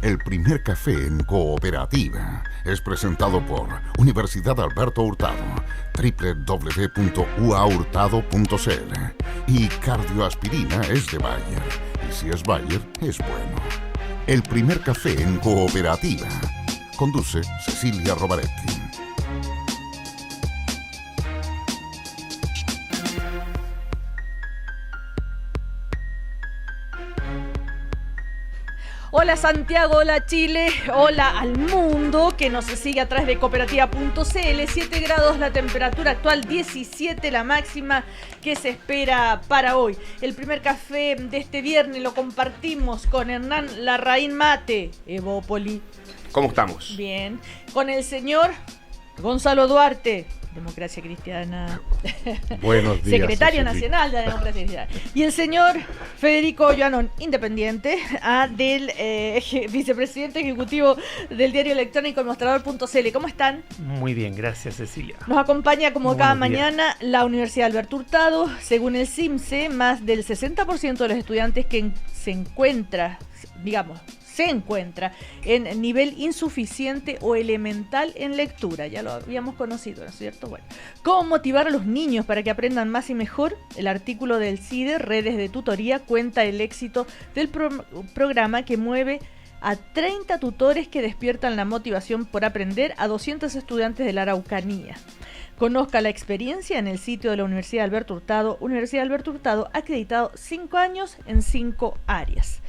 El primer café en cooperativa es presentado por Universidad Alberto Hurtado, www.uahurtado.cl, y Cardioaspirina es de Bayer, y si es Bayer, es bueno. El primer café en cooperativa. Conduce Cecilia Rovaretti. Hola Santiago, hola Chile, hola al mundo que nos sigue a través de cooperativa.cl. 7 grados la temperatura actual, 17 la máxima que se espera para hoy. El primer café de este viernes lo compartimos con Hernán Larraín Mate, Evópoli. ¿Cómo estamos? Bien. Con el señor Gonzalo Duarte, Democracia Cristiana. Buenos días. Secretario Nacional de la Democracia Cristiana. Y el señor Federico Llanón, independiente, del vicepresidente ejecutivo del diario electrónico Mostrador.cl. ¿Cómo están? Muy bien, gracias Cecilia. Nos acompaña como Buenos cada días. mañana la Universidad Alberto Hurtado. Según el CIMSE, más del 60% de los estudiantes que se encuentra en nivel insuficiente o elemental en lectura. Ya lo habíamos conocido, ¿no es cierto? Bueno, ¿cómo motivar a los niños para que aprendan más y mejor? El artículo del CIDE, Redes de Tutoría, cuenta el éxito del programa que mueve a 30 tutores que despiertan la motivación por aprender a 200 estudiantes de la Araucanía. Conozca la experiencia en el sitio de la Universidad Alberto Hurtado. Universidad Alberto Hurtado, acreditado 5 años en 5 áreas.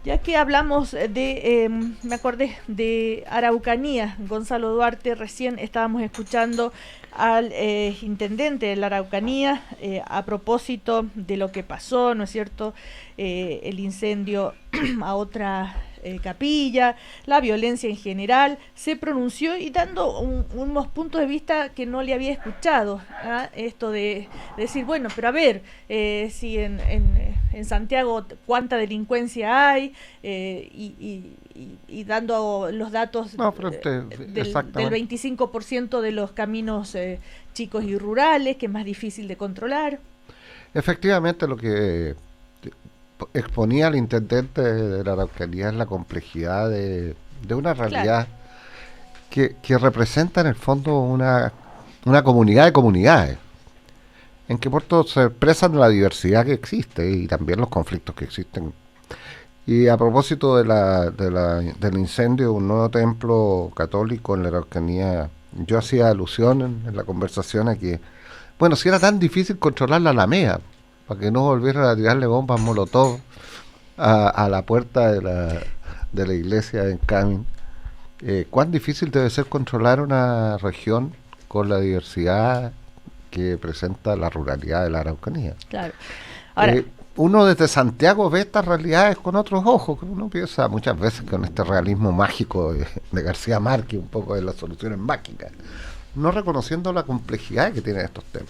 Ya que hablamos me acordé de Araucanía, Gonzalo Duarte, recién estábamos escuchando al intendente de la Araucanía a propósito de lo que pasó, ¿no es cierto? El incendio a otra capilla, la violencia en general, se pronunció y dando unos puntos de vista que no le había escuchado, ¿ah? Esto de decir, bueno, pero a ver, si en Santiago cuánta delincuencia hay, y dando los datos del 25% de los caminos chicos y rurales, que es más difícil de controlar. Efectivamente, lo que exponía el intendente de la Araucanía es la complejidad de una realidad, claro, que representa en el fondo una comunidad de comunidades, en que por todo se expresan la diversidad que existe y también los conflictos que existen. Y a propósito del incendio de un nuevo templo católico en la Araucanía, yo hacía alusión en la conversación a que, bueno, si era tan difícil controlar la Alameda, para que no volvieran a tirarle bombas molotov a la puerta de la iglesia en Camin, cuán difícil debe ser controlar una región con la diversidad que presenta la ruralidad de la Araucanía. Claro. Ahora, uno desde Santiago ve estas realidades con otros ojos, que uno piensa muchas veces con este realismo mágico de García Márquez, un poco de las soluciones mágicas, no reconociendo la complejidad que tienen estos temas.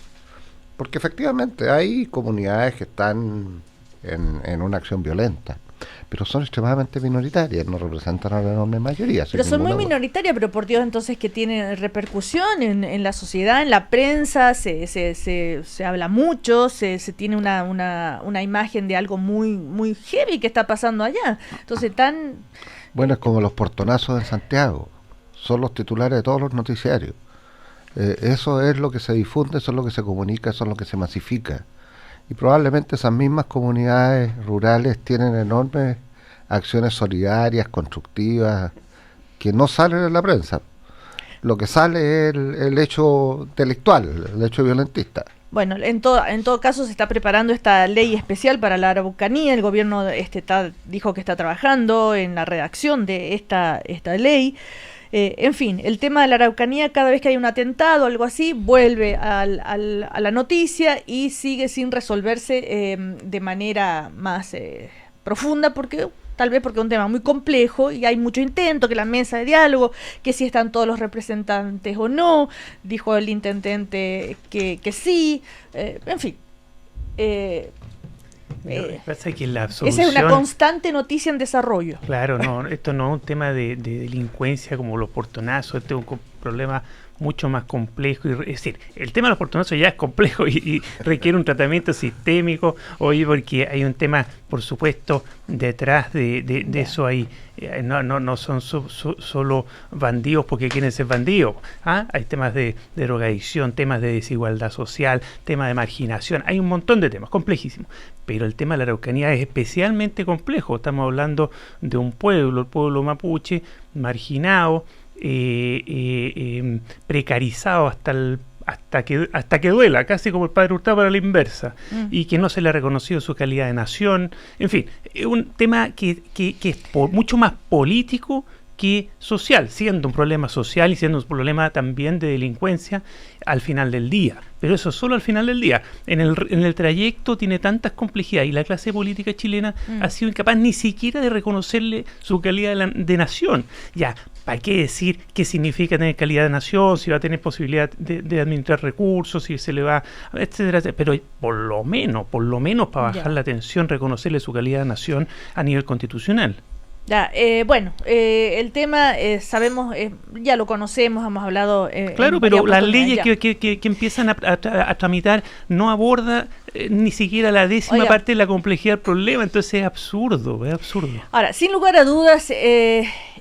Porque efectivamente hay comunidades que están en una acción violenta, pero son extremadamente minoritarias, no representan a la enorme mayoría. Pero son muy minoritarias, pero por Dios, entonces que tienen repercusión en la sociedad, en la prensa, se habla mucho, se tiene una imagen de algo muy heavy que está pasando allá. Entonces Bueno, es como los portonazos en Santiago, son los titulares de todos los noticiarios. Eso es lo que se difunde, eso es lo que se comunica, eso es lo que se masifica. Y probablemente esas mismas comunidades rurales tienen enormes acciones solidarias, constructivas, que no salen en la prensa. Lo que sale es el hecho delictual, el hecho violentista. Bueno, en todo caso se está preparando esta ley especial para la Araucanía. El gobierno dijo que está trabajando en la redacción de esta ley. En fin, el tema de la Araucanía, cada vez que hay un atentado o algo así, vuelve a la noticia y sigue sin resolverse de manera más profunda, tal vez porque es un tema muy complejo y hay mucho intento, que la mesa de diálogo, que si están todos los representantes o no, dijo el intendente que sí, en fin. Pasa que la solución, esa es una constante noticia en desarrollo. Claro, no, esto no es un tema de delincuencia como los portonazos, problema mucho más complejo. Es decir, el tema de los portonazos ya es complejo y requiere un tratamiento sistémico, porque hay un tema, por supuesto, detrás de eso ahí. No son solo bandidos porque quieren ser bandidos. Hay temas de drogadicción, temas de desigualdad social, temas de marginación. Hay un montón de temas complejísimos. Pero el tema de la Araucanía es especialmente complejo. Estamos hablando de un pueblo, el pueblo mapuche, marginado, precarizado hasta que duela, casi como el padre Hurtado para la inversa, y que no se le ha reconocido su calidad de nación. En fin, es un tema que es mucho más político que social, siendo un problema social y siendo un problema también de delincuencia al final del día. Pero eso solo al final del día. En el trayecto tiene tantas complejidades y la clase política chilena ha sido incapaz ni siquiera de reconocerle su calidad de nación. Ya, ¿para qué decir qué significa tener calidad de nación? Si va a tener posibilidad de administrar recursos, si se le va, etcétera, etcétera. Pero por lo menos para bajar la tensión, reconocerle su calidad de nación a nivel constitucional. Ya, el tema sabemos, ya lo conocemos, hemos hablado. Claro, pero las leyes que empiezan a tramitar no aborda ni siquiera la décima parte de la complejidad del problema, entonces es absurdo. Ahora, sin lugar a dudas,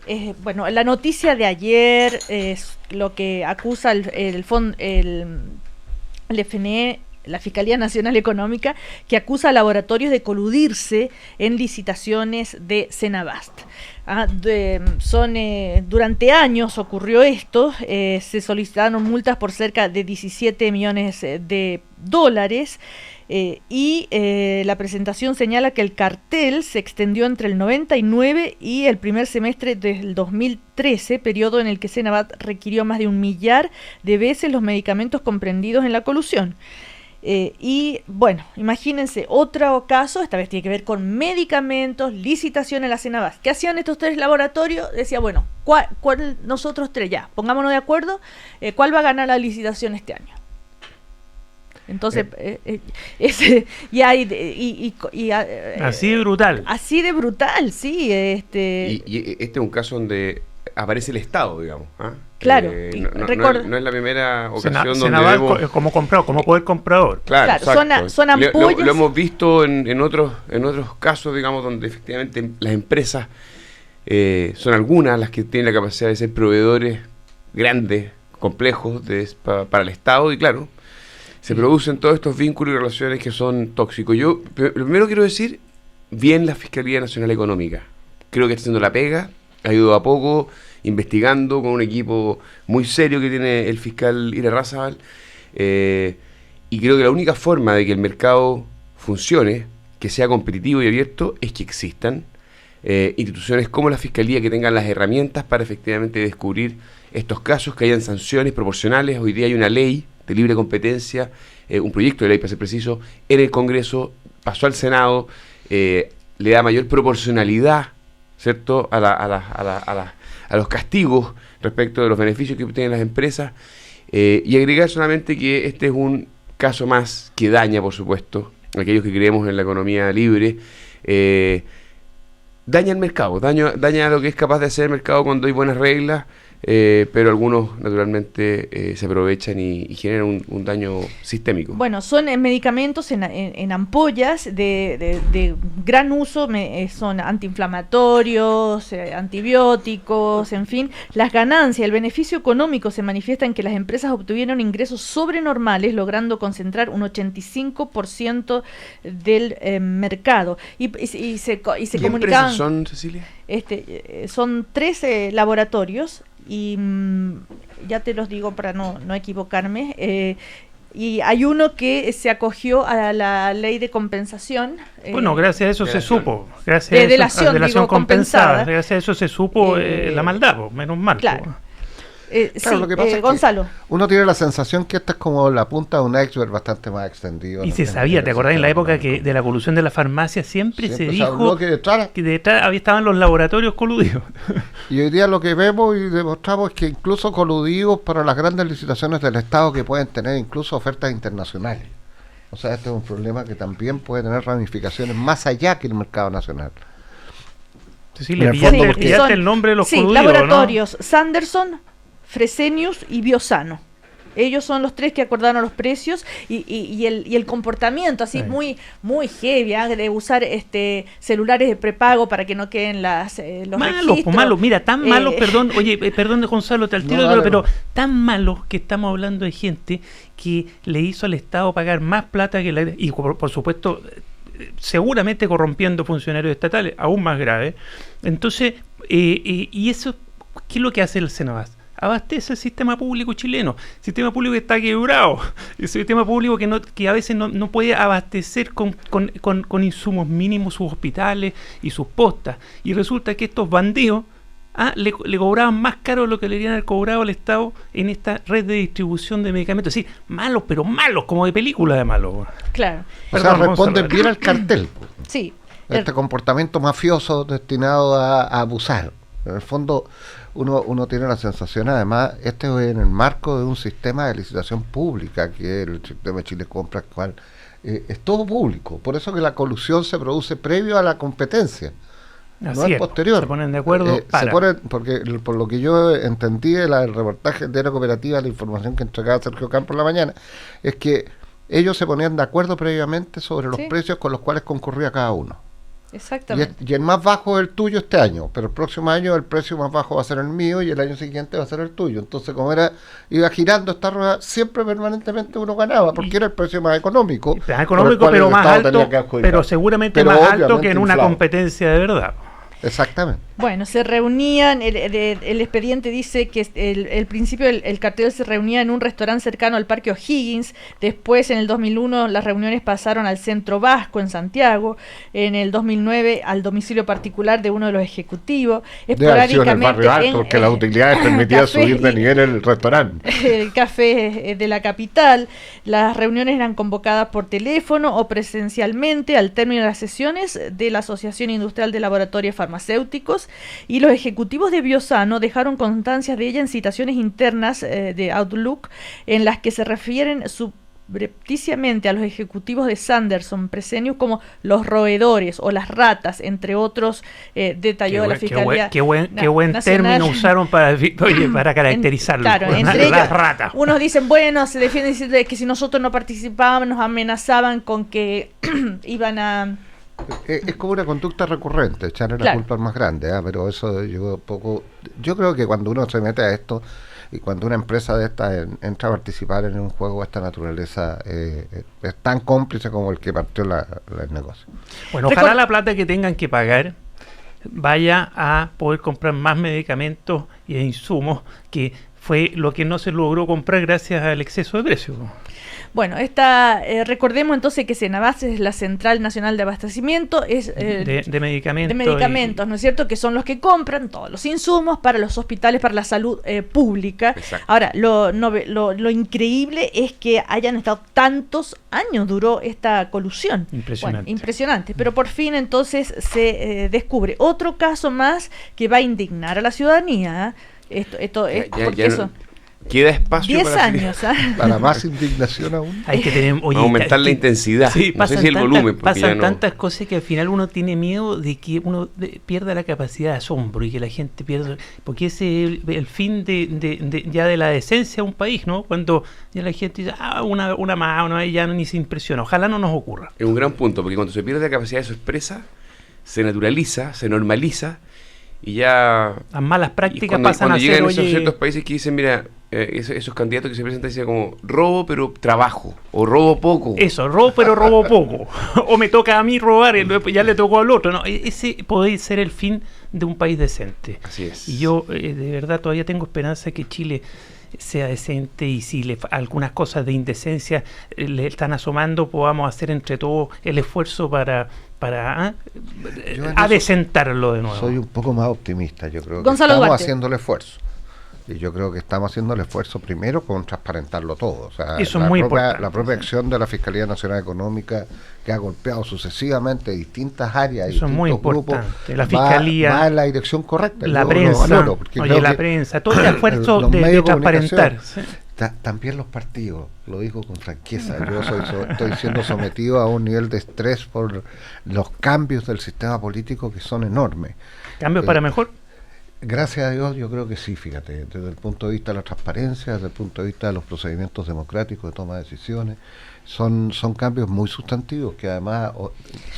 la noticia de ayer es lo que acusa el FNE, la Fiscalía Nacional Económica, que acusa a laboratorios de coludirse en licitaciones de Senabast. Durante años ocurrió esto, se solicitaron multas por cerca de 17 millones de dólares, y la presentación señala que el cartel se extendió entre el 99 y el primer semestre del 2013, periodo en el que Senabast requirió más de 1 millar de veces los medicamentos comprendidos en la colusión. Imagínense otro caso, esta vez tiene que ver con medicamentos, licitación en la Senabast. ¿Qué hacían estos tres laboratorios? Decía, ¿cuál nosotros tres ya? Pongámonos de acuerdo, ¿cuál va a ganar la licitación este año? Entonces, así de brutal. Así de brutal, sí. Y este es un caso donde aparece el Estado, digamos. Claro. No es la primera ocasión donde vemos... como poder comprador. Claro, son ampollas. Lo hemos visto en otros casos, digamos, donde efectivamente las empresas son algunas las que tienen la capacidad de ser proveedores grandes, complejos para el Estado, y claro, se producen todos estos vínculos y relaciones que son tóxicos. Yo lo primero quiero decir, bien la Fiscalía Nacional Económica. Creo que está haciendo la pega, ha ido a poco investigando con un equipo muy serio que tiene el fiscal Irarrázaval, y creo que la única forma de que el mercado funcione, que sea competitivo y abierto, es que existan instituciones como la Fiscalía que tengan las herramientas para efectivamente descubrir estos casos, que hayan sanciones proporcionales. Hoy día hay una ley de libre competencia, un proyecto de ley para ser preciso, en el Congreso, pasó al Senado, le da mayor proporcionalidad, ¿cierto?, a los castigos respecto de los beneficios que obtienen las empresas, y agregar solamente que este es un caso más que daña, por supuesto, a aquellos que creemos en la economía libre, daña el mercado, daña lo que es capaz de hacer el mercado cuando hay buenas reglas, pero algunos naturalmente se aprovechan y generan un daño sistémico. Bueno, son medicamentos en ampollas de gran uso, son antiinflamatorios, antibióticos, en fin. Las ganancias, el beneficio económico se manifiesta en que las empresas obtuvieron ingresos sobrenormales, logrando concentrar un 85% del mercado. Y se ¿Qué comunicaban... empresas son, Cecilia? Son 13 laboratorios, y ya te los digo para no equivocarme, y hay uno que se acogió a la ley de compensación. Bueno, gracias a eso se supo. Gracias de a delación, delación compensada. Gracias a eso se supo la maldad, menos mal. Claro. Claro, lo que pasa es que Gonzalo, uno tiene la sensación que esta es como la punta de un iceberg bastante más extendido. Y se sabía, ¿te acordás? En la época de la colusión de la farmacia siempre se dijo que detrás estaban los laboratorios coludidos. Y hoy día lo que vemos y demostramos es que incluso coludidos para las grandes licitaciones del Estado, que pueden tener incluso ofertas internacionales. O sea, este es un problema que también puede tener ramificaciones más allá que el mercado nacional. Cecilia, pillaste el nombre de los coludidos, laboratorios, ¿no? Sanderson, Fresenius y Biosano. Ellos son los tres que acordaron los precios y el comportamiento así muy heavy, de usar celulares de prepago para que no queden los registros. Malos, mira, tan malos, perdón de Gonzalo, te altero, pero tan malos que estamos hablando de gente que le hizo al Estado pagar más plata que y por supuesto seguramente corrompiendo funcionarios estatales, aún más grave. Entonces, y eso, ¿qué es lo que hace el Senabas? Abastece el sistema público chileno, sistema público que está quebrado, el sistema público que a veces no puede abastecer con insumos mínimos sus hospitales y sus postas, y resulta que estos bandidos le cobraban más caro de lo que le irían haber cobrado al Estado en esta red de distribución de medicamentos. Sí, malos, pero malos, como de película de malos. Claro. O sea, responden bien al cartel. Sí. Este comportamiento mafioso destinado a abusar. En el fondo, uno tiene la sensación, además, este es en el marco de un sistema de licitación pública, que es el sistema de Chile Compra actual, es todo público. Por eso que la colusión se produce previo a la competencia. No es posterior. Se ponen de acuerdo. Porque por lo que yo entendí del reportaje de la cooperativa, la información que entregaba Sergio Campos en la mañana, es que ellos se ponían de acuerdo previamente sobre los precios con los cuales concurría cada uno. Exactamente. Y el más bajo es el tuyo este año, pero el próximo año el precio más bajo va a ser el mío y el año siguiente va a ser el tuyo. Entonces, como iba girando esta rueda, siempre permanentemente uno ganaba, porque era el precio más económico. Más económico, pero más alto, pero seguramente más alto que en una competencia de verdad. Exactamente. Bueno, se reunían, el expediente dice que el principio el cartel se reunía en un restaurante cercano al Parque O'Higgins, después en el 2001 las reuniones pasaron al Centro Vasco en Santiago, en el 2009 al domicilio particular de uno de los ejecutivos, esporádicamente en el barrio alto, porque las utilidades permitían subir de nivel el restaurante. El café de la capital. Las reuniones eran convocadas por teléfono o presencialmente al término de las sesiones de la Asociación Industrial de Laboratorios Farmacéuticos, y los ejecutivos de Biosano dejaron constancias de ella en citaciones internas de Outlook, en las que se refieren subrepticiamente a los ejecutivos de Sanderson Fresenius como los roedores o las ratas, entre otros, detalló la Fiscalía. Qué buen término usaron para caracterizarlo. Claro, entre las ratas. Unos dicen, bueno, se defienden diciendo que si nosotros no participábamos nos amenazaban con que iban a... Es como una conducta recurrente, echarle la culpa al más grande, pero eso yo creo que cuando uno se mete a esto y cuando una empresa de esta entra a participar en un juego de esta naturaleza, es tan cómplice como el que partió el negocio. Bueno, ojalá la plata que tengan que pagar vaya a poder comprar más medicamentos y insumos, que fue lo que no se logró comprar gracias al exceso de precios. Bueno, recordemos entonces que Senabas es la Central Nacional de Abastecimiento, es de medicamentos. De medicamentos, ¿no es cierto? Que son los que compran todos los insumos para los hospitales, para la salud pública. Exacto. Ahora, lo increíble es que hayan estado tantos años, duró esta colusión. Impresionante. Bueno, impresionante. Pero por fin entonces se descubre otro caso más que va a indignar a la ciudadanía. Esto es porque eso... Queda espacio 10 años, para más indignación aún. Hay que tener, aumentar la intensidad. Sí, no sé si el volumen. Pasan tantas cosas que al final uno tiene miedo de que uno pierda la capacidad de asombro y que la gente pierda, porque ese es el fin ya de la decencia de un país, ¿no? Cuando ya la gente dice, una más, ya ni se impresiona. Ojalá no nos ocurra. Es un gran punto, porque cuando se pierde la capacidad de su expresa, se naturaliza, se normaliza y ya... Las malas prácticas pasan a ser... Cuando llegan esos ciertos países que dicen, mira... esos candidatos que se presentan dicen como robo pero trabajo, o robo poco. Eso, robo pero robo poco. O me toca a mí robar, ya le tocó al otro. No, ese puede ser el fin de un país decente. Así es. Y yo de verdad todavía tengo esperanza de que Chile sea decente, y si algunas cosas de indecencia le están asomando, podamos hacer entre todos el esfuerzo para adecentarlo de nuevo. Soy un poco más optimista, yo creo que Gonzalo estamos Duarte. haciendo el esfuerzo. Y yo creo que estamos haciendo el esfuerzo primero con transparentarlo todo. O sea, eso es muy importante. La propia acción de la Fiscalía Nacional Económica, que ha golpeado sucesivamente distintas áreas y eso es muy grupos, importante. La Fiscalía va en la dirección correcta. La prensa, todo el esfuerzo de transparentar. También los partidos, lo digo con franqueza, yo estoy siendo sometido a un nivel de estrés por los cambios del sistema político que son enormes. ¿Cambios para mejor? Gracias a Dios, yo creo que sí, fíjate, desde el punto de vista de la transparencia, desde el punto de vista de los procedimientos democráticos de toma de decisiones, son cambios muy sustantivos, que además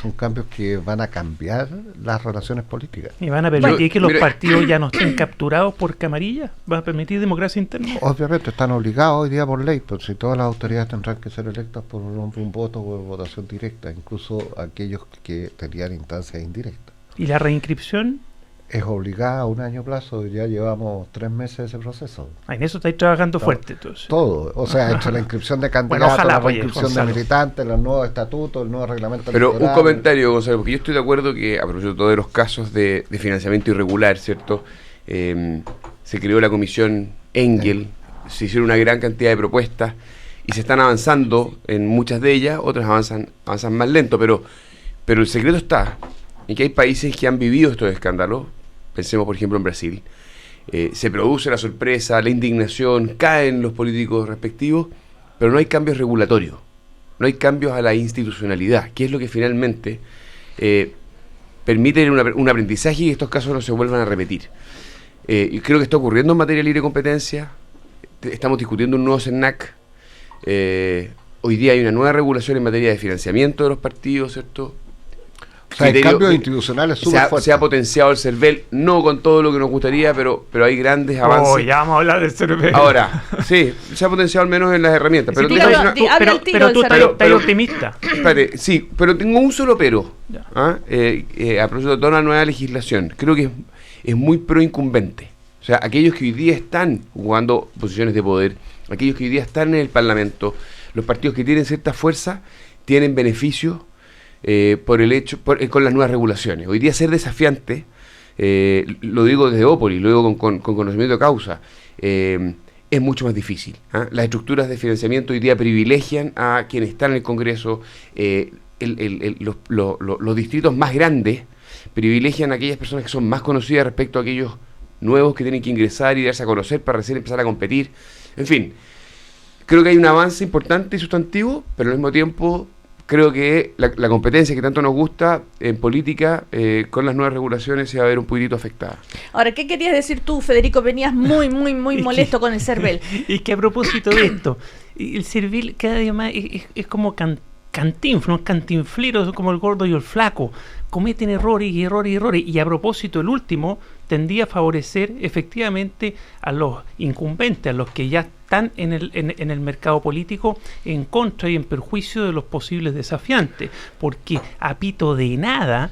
son cambios que van a cambiar las relaciones políticas. ¿Y van a permitir que los partidos ya no estén capturados por camarillas? ¿Van a permitir democracia interna? Obviamente están obligados hoy día por ley, pues si todas las autoridades tendrán que ser electas por un voto o por votación directa, incluso aquellos que tenían instancias indirectas. ¿Y la reinscripción? Es obligada a un año plazo, ya llevamos 3 meses de ese proceso. En eso estáis trabajando fuerte. Entonces. Todo, o sea, entre la inscripción de candidatos, ojalá, la reinscripción de militantes, los nuevos estatutos, el nuevo reglamento Pero electoral. un comentario, Gonzalo, porque yo estoy de acuerdo que, a propósito de los casos de financiamiento irregular, ¿cierto? Se creó la comisión Engel, se hicieron una gran cantidad de propuestas y se están avanzando en muchas de ellas, otras avanzan más lento, pero el secreto está en que hay países que han vivido estos escándalos. Pensemos, por ejemplo, en Brasil. Se produce la sorpresa, la indignación, caen los políticos respectivos, pero no hay cambios regulatorios, no hay cambios a la institucionalidad, que es lo que finalmente permite un aprendizaje y que estos casos no se vuelvan a repetir. Y creo que está ocurriendo en materia de libre competencia. Estamos discutiendo un nuevo CERNAC. Hoy día hay una nueva regulación en materia de financiamiento de los partidos, ¿cierto? O sea, hay cambios institucionales súper fuertes. Se ha potenciado el CERVEL, no con todo lo que nos gustaría, pero hay grandes avances. Ya vamos a hablar del CERVEL. Ahora, sí, se ha potenciado al menos en las herramientas. Pero, pero tú estás optimista. Espérate, sí, pero tengo un solo pero. A propósito de toda la nueva legislación, creo que es muy proincumbente. O sea, aquellos que hoy día están jugando posiciones de poder, aquellos que hoy día están en el Parlamento, los partidos que tienen cierta fuerza, tienen beneficios por el hecho, con las nuevas regulaciones. Hoy día ser desafiante, lo digo desde Ópolis, lo digo con conocimiento de causa, es mucho más difícil. Las estructuras de financiamiento hoy día privilegian a quienes están en el Congreso, los distritos más grandes privilegian a aquellas personas que son más conocidas respecto a aquellos nuevos que tienen que ingresar y darse a conocer para recién empezar a competir. En fin, creo que hay un avance importante y sustantivo, pero al mismo tiempo creo que la competencia que tanto nos gusta en política, con las nuevas regulaciones, se va a ver un poquitito afectada. Ahora, ¿qué querías decir tú, Federico? Venías muy molesto con el CERVEL. Y que a propósito de esto, el CERVEL cada día más es como cantinfleros, como el gordo y el flaco. Cometen errores. Y a propósito, el último tendía a favorecer efectivamente a los incumbentes, a los que ya están en el mercado político en contra y en perjuicio de los posibles desafiantes, porque a pito de nada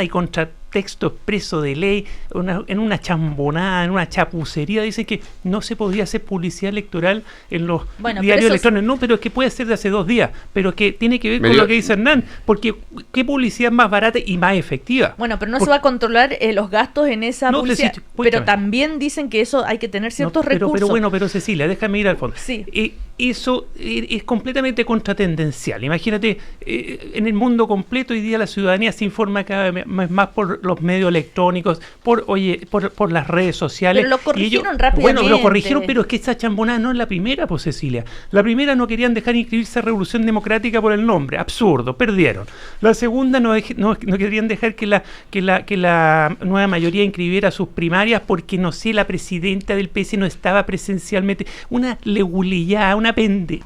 y contra texto expreso de ley, en una chambonada, en una chapucería, dice que no se podía hacer publicidad electoral en los diarios electrónicos. No, pero es que puede ser de hace 2 días, pero que tiene que ver con lo que dice Hernán, porque ¿qué publicidad más barata y más efectiva? Bueno, pero se va a controlar los gastos en esa publicidad, pero también dicen que eso hay que tener ciertos recursos. Pero Cecilia, déjame ir al fondo. Sí. Eso es completamente contratendencial. Imagínate, en el mundo completo hoy día la ciudadanía se informa cada vez más por los medios electrónicos, por las redes sociales. Pero lo corrigieron rápidamente. Bueno, lo corrigieron, pero es que esa chambonada no es la primera, pues Cecilia. La primera no querían dejar inscribirse a Revolución Democrática por el nombre. Absurdo, perdieron. La segunda no querían dejar que la nueva mayoría inscribiera sus primarias porque, no sé, la presidenta del PS no estaba presencialmente. Una legulillada,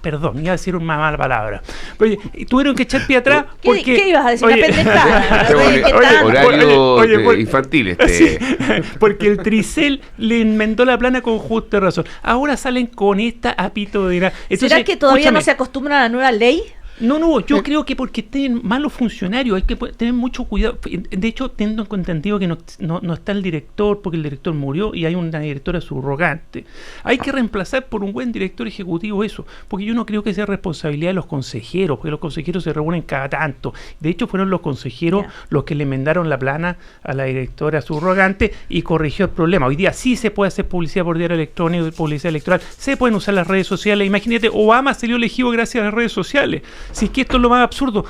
perdón, iba a decir una mala palabra. Oye, tuvieron que echar pie atrás porque... ¿Qué ibas a decir? Una pendejada. Horario infantil. Sí, porque el Tricel le enmendó la plana con justa razón. Ahora salen con esta apito de nada. ¿Será que todavía no se acostumbran a la nueva ley? No, yo creo que porque estén malos funcionarios, hay que tener mucho cuidado. De hecho, tengo entendido que no está el director, porque el director murió y hay una directora subrogante. Hay que reemplazar por un buen director ejecutivo eso, porque yo no creo que sea responsabilidad de los consejeros, porque los consejeros se reúnen cada tanto. De hecho, fueron los consejeros los que le enmendaron la plana a la directora subrogante y corrigió el problema. Hoy día sí se puede hacer publicidad por diario electrónico y publicidad electoral, se pueden usar las redes sociales. Imagínate, Obama salió elegido gracias a las redes sociales. Si es que esto es lo más absurdo,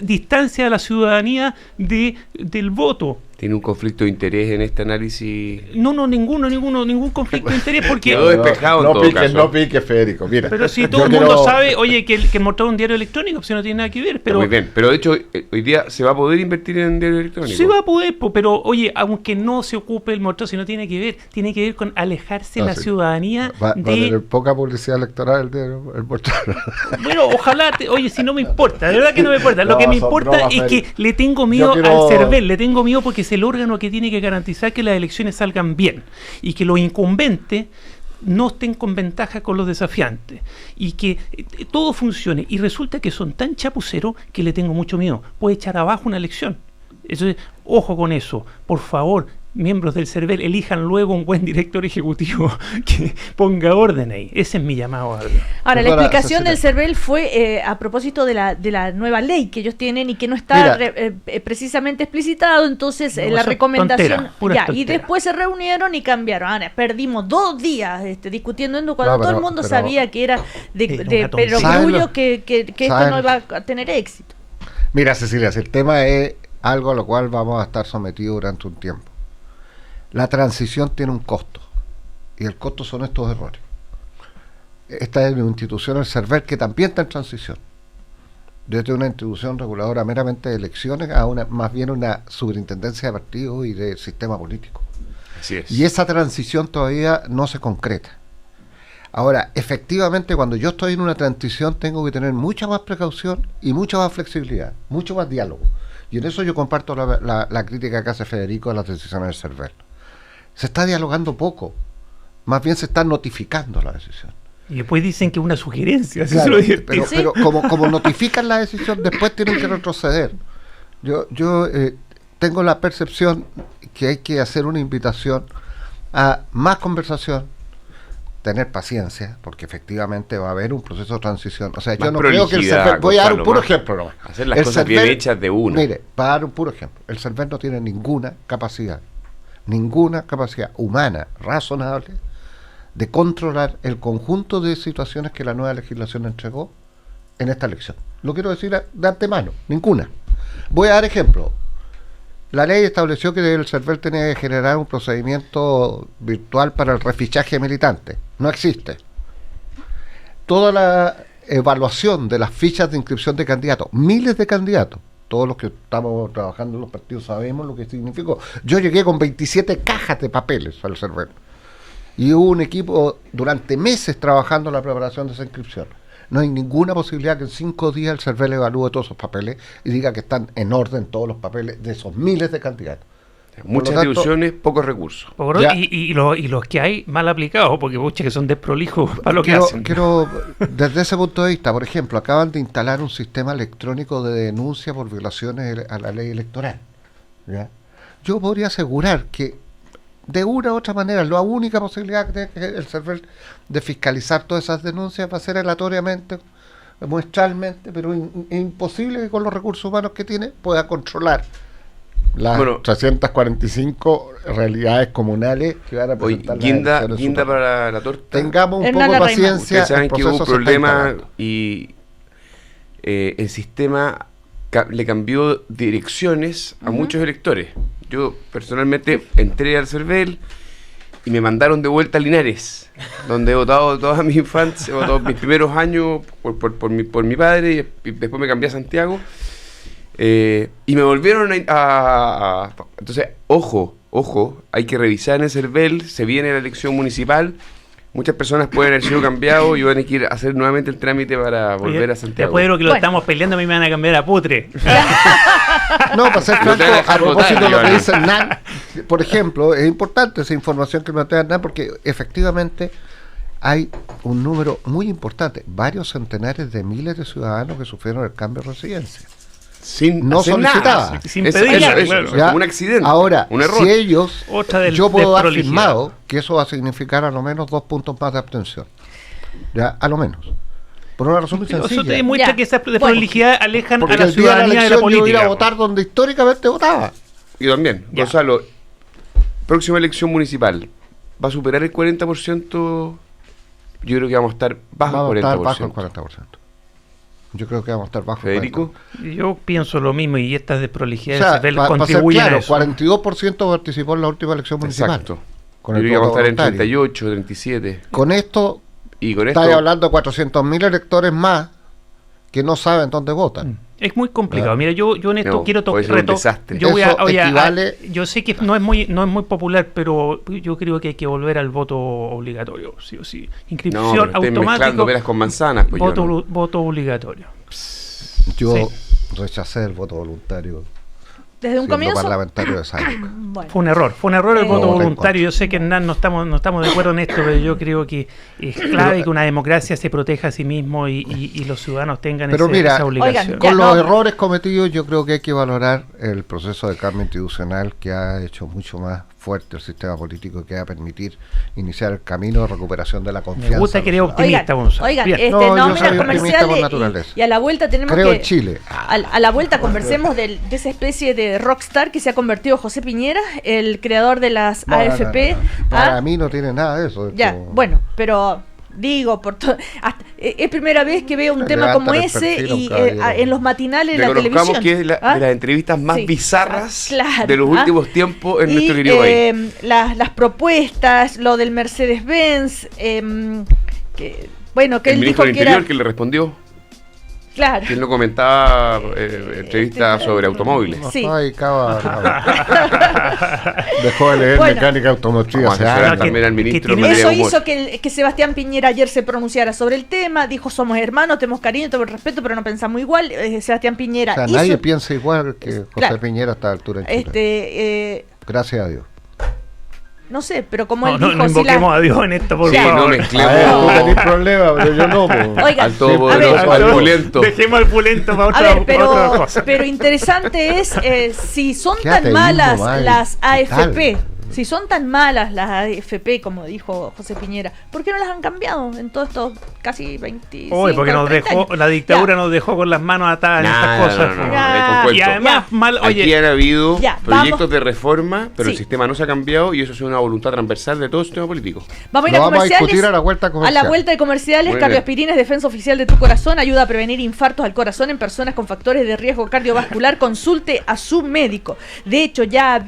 distancia a la ciudadanía del voto. ¿Tiene un conflicto de interés en este análisis? No, ningún conflicto de interés, porque... Quedó despejado en todo caso. No piques, Federico, mira. Pero si todo el mundo sabe, oye, que el mostrador es un diario electrónico, si no tiene nada que ver, pero... Muy bien, pero de hecho, hoy día se va a poder invertir en diario electrónico. Sí va a poder, pero oye, aunque no se ocupe el mostrador, si no tiene que ver con alejarse la ciudadanía va a tener poca publicidad electoral el mostrador. Bueno, ojalá, oye, si no me importa, de verdad que no me importa. Lo que me importa es que le tengo miedo al CERVEL, le tengo miedo porque es el órgano que tiene que garantizar que las elecciones salgan bien y que los incumbentes no estén con ventaja con los desafiantes y que todo funcione. Y resulta que son tan chapuceros que le tengo mucho miedo. Puede echar abajo una elección. Entonces, ojo con eso, por favor. Miembros del CERVEL, elijan luego un buen director ejecutivo que ponga orden ahí. Ese es mi llamado. Ahora, la explicación del CERVEL fue a propósito de la nueva ley que ellos tienen y que no está precisamente explicitado, entonces la recomendación... y después se reunieron y cambiaron. Ahora, perdimos 2 días discutiendo esto cuando todo el mundo sabía que era de perogrullo que esto no iba a tener éxito. Mira, Cecilia, si el tema es algo a lo cual vamos a estar sometidos durante un tiempo. La transición tiene un costo, y el costo son estos errores. Esta es una institución, el CERVEL, que también está en transición, desde una institución reguladora meramente de elecciones a más bien una superintendencia de partidos y de sistema político. Así es. Y esa transición todavía no se concreta. Ahora, efectivamente, cuando yo estoy en una transición tengo que tener mucha más precaución y mucha más flexibilidad, mucho más diálogo. Y en eso yo comparto la crítica que hace Federico a las decisiones del CERVEL. Se está dialogando poco, más bien se está notificando la decisión. Y después dicen que es una sugerencia, claro, pero como notifican la decisión, después tienen que retroceder. Yo tengo la percepción que hay que hacer una invitación a más conversación, tener paciencia, porque efectivamente va a haber un proceso de transición. O sea, yo no creo que el CERVEL... Voy a dar un puro ejemplo nomás. Hacer las cosas bien hechas de una. Mire, para dar un puro ejemplo, el CERVEL no tiene ninguna capacidad humana razonable de controlar el conjunto de situaciones que la nueva legislación entregó en esta elección. Lo quiero decir de antemano, ninguna. Voy a dar ejemplo. La ley estableció que el CERVEL tenía que generar un procedimiento virtual para el refichaje militante. No existe. Toda la evaluación de las fichas de inscripción de candidatos, miles de candidatos, todos los que estamos trabajando en los partidos sabemos lo que significó. Yo llegué con 27 cajas de papeles al CERVEL y hubo un equipo durante meses trabajando en la preparación de esa inscripción. No hay ninguna posibilidad que en 5 días el CERVEL evalúe todos esos papeles y diga que están en orden todos los papeles de esos miles de candidatos. Muchas atribuciones, pocos recursos. Y los que hay mal aplicados, porque pucha que son desprolijos para lo que hacen. Desde ese punto de vista, por ejemplo, acaban de instalar un sistema electrónico de denuncia por violaciones a la ley electoral. ¿Ya? Yo podría asegurar que de una u otra manera, la única posibilidad que tiene el CERVEL de fiscalizar todas esas denuncias va a ser aleatoriamente, muestralmente, pero es imposible que con los recursos humanos que tiene pueda controlar las 345 realidades comunales que van a presentar guinda para la torta. Tengamos un poco de paciencia. Ustedes saben que hubo un problema y el sistema le cambió direcciones a muchos electores. Yo personalmente entré al CERVEL y me mandaron de vuelta a Linares, donde he votado toda mi infancia, he votado mis primeros años por mi padre y después me cambié a Santiago. Y me volvieron a... Entonces, ojo, hay que revisar en el CERVEL, se viene la elección municipal, muchas personas pueden haber sido cambiados y van a ir a hacer nuevamente el trámite para volver a Santiago. Después de lo que lo estamos peleando, a mí me van a cambiar a Putre. No, para ser franco, a propósito de lo que dice Hernán, por ejemplo, es importante esa información que plantea Hernán, porque efectivamente hay un número muy importante, varios centenares de miles de ciudadanos que sufrieron el cambio de residencia. No solicitada. Sin pedir, claro. Como un accidente. Ahora, un error. si ellos, yo puedo dar firmado que eso va a significar a lo menos 2 puntos más de abstención. Ya, a lo menos. Por una razón muy sencilla. Eso te demuestra que esas desprolijidades alejan a la ciudadanía de la política. Yo iba a votar donde históricamente votaba. Y también, Gonzalo, próxima elección municipal, ¿va a superar el 40%? Yo creo que vamos a estar bajo el 40%. Bajo el 40%. Yo creo que vamos a estar bajo. Federico. Yo pienso lo mismo y estas desprolijidades O sea, contribuyen a eso. 42% participó en la última elección municipal. Exacto. Con Yo el creo que vamos a voto estar en voluntario. 38, 37. Con esto, Y con esto. estáis hablando de 400.000 electores más que no saben dónde votan. Es muy complicado. Mira, yo en esto No, quiero puede ser un desastre. Yo voy Eso oye, equivale- yo sé que no es muy popular, pero yo creo que hay que volver al voto obligatorio, sí o sí. No, Inscripción pero estoy mezclando automática, peras con manzanas. Pues voto, yo no. voto obligatorio. Yo Sí. rechacé el voto voluntario Desde un siendo comienzo. parlamentario de Sáenz. Bueno. Fue un error el voto Voté en voluntario. Yo sé que Hernán no estamos de acuerdo en esto, pero yo creo que es clave que una democracia se proteja a sí mismo y los ciudadanos tengan Pero mira, esa obligación. oigan, Con Ya, los no. errores cometidos, yo creo que hay que valorar el proceso de cambio institucional que ha hecho mucho más fuerte el sistema político, que va a permitir iniciar el camino de recuperación de la confianza. Me gusta que eres de los ciudadanos. optimista, Gonzalo. Oigan, Bien. No, yo mira, soy optimista por comerciales naturaleza. y a la vuelta tenemos Creo que en Chile. a la vuelta conversemos de esa especie de rockstar que se ha convertido José Piñera, el creador de las No, no, AFP. no. ¿Ah? Para mí no tiene nada de eso. Ya, Esto- bueno, pero digo, es primera vez que veo un Se tema levanta como el ese perfil, y un caballero. en los matinales de la Reconozcamos televisión. que es ¿Ah? de las entrevistas más Sí. bizarras Claro. de los últimos tiempos en nuestro querido país. Las propuestas, lo del Mercedes-Benz, que El él ministro dijo del que Interior era... que le respondió, Claro. que él no comentaba entrevistas sobre automóviles. Sí. Ay, dejó de leer Bueno. mecánica automotriz Vamos a hace asesorar años. también al que ministro en tiene- materia Eso de humor. hizo que Sebastián Piñera ayer se pronunciara sobre el tema, dijo somos hermanos, tenemos cariño, tenemos respeto, pero no pensamos igual. Sebastián Piñera O sea, hizo, nadie piensa igual que José Claro. Piñera a esta altura en Chile. Gracias a Dios. No sé, pero como No, él no, dijo, no si la- invoquemos a Dios en esto, por Sí, favor. no A ver, mezclemos tú tenés problemas, pero yo no. po. Oigan, al todopoderoso, a ver, al opulento. Dejemos al pulento para A ver, otra cosa. pero interesante es si son Qué tan ateísmo, malas May, las ¿qué tal? AFP, si son tan malas las AFP, como dijo José Piñera, ¿por qué no las han cambiado en todos estos casi 25 Oye, porque nos 30 dejó, años? la dictadura Ya. nos dejó con las manos atadas en estas No, cosas. no, no, Ya. es con Y cuento. además, Aquí oye, han habido Ya, proyectos vamos. de reforma, pero el Sí. sistema no se ha cambiado y eso es una voluntad transversal de todo el sistema político. Vamos a ir Lo a vamos a comerciales. discutir a la vuelta A comercial. la vuelta de comerciales, Muy Cardioaspirina es defensa oficial de tu corazón, ayuda a prevenir infartos al corazón en personas con factores de riesgo cardiovascular. Consulte a su médico. De hecho, ya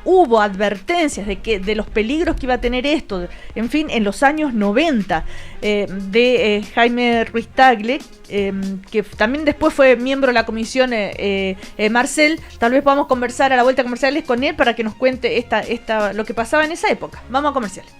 hubo advertencias de los peligros que iba a tener esto, en fin, en los años 90, de Jaime Ruiz Tagle, que también después fue miembro de la comisión Marcel. Tal vez podamos conversar a la vuelta de comerciales con él para que nos cuente lo que pasaba en esa época. Vamos a comerciales.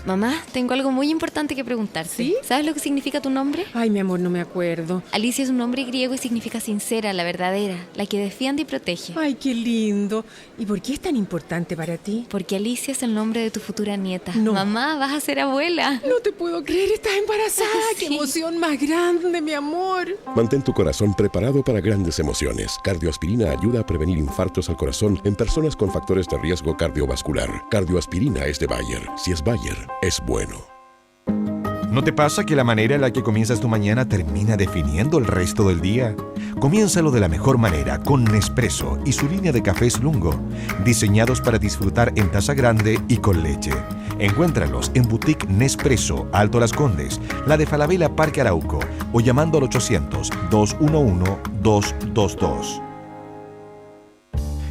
Mamá, tengo algo muy importante que preguntarte. ¿Sí? ¿Sabes lo que significa tu nombre? Ay, mi amor, no me acuerdo. Alicia es un nombre griego y significa sincera, la verdadera, la que defiende y protege. Ay, qué lindo. ¿Y por qué es tan importante para ti? Porque Alicia es el nombre de tu futura nieta. No. Mamá, vas a ser abuela. No te puedo creer, estás embarazada. ¡Qué Sí. emoción más grande, mi amor! Mantén tu corazón preparado para grandes emociones. Cardioaspirina ayuda a prevenir infartos al corazón en personas con factores de riesgo cardiovascular. Cardioaspirina es de Bayer. Si es Bayer, es bueno. ¿No te pasa que la manera en la que comienzas tu mañana termina definiendo el resto del día? Comiénzalo de la mejor manera con Nespresso y su línea de cafés Lungo, diseñados para disfrutar en taza grande y con leche. Encuéntralos en Boutique Nespresso, Alto Las Condes, la de Falabella Parque Arauco o llamando al 800-211-222.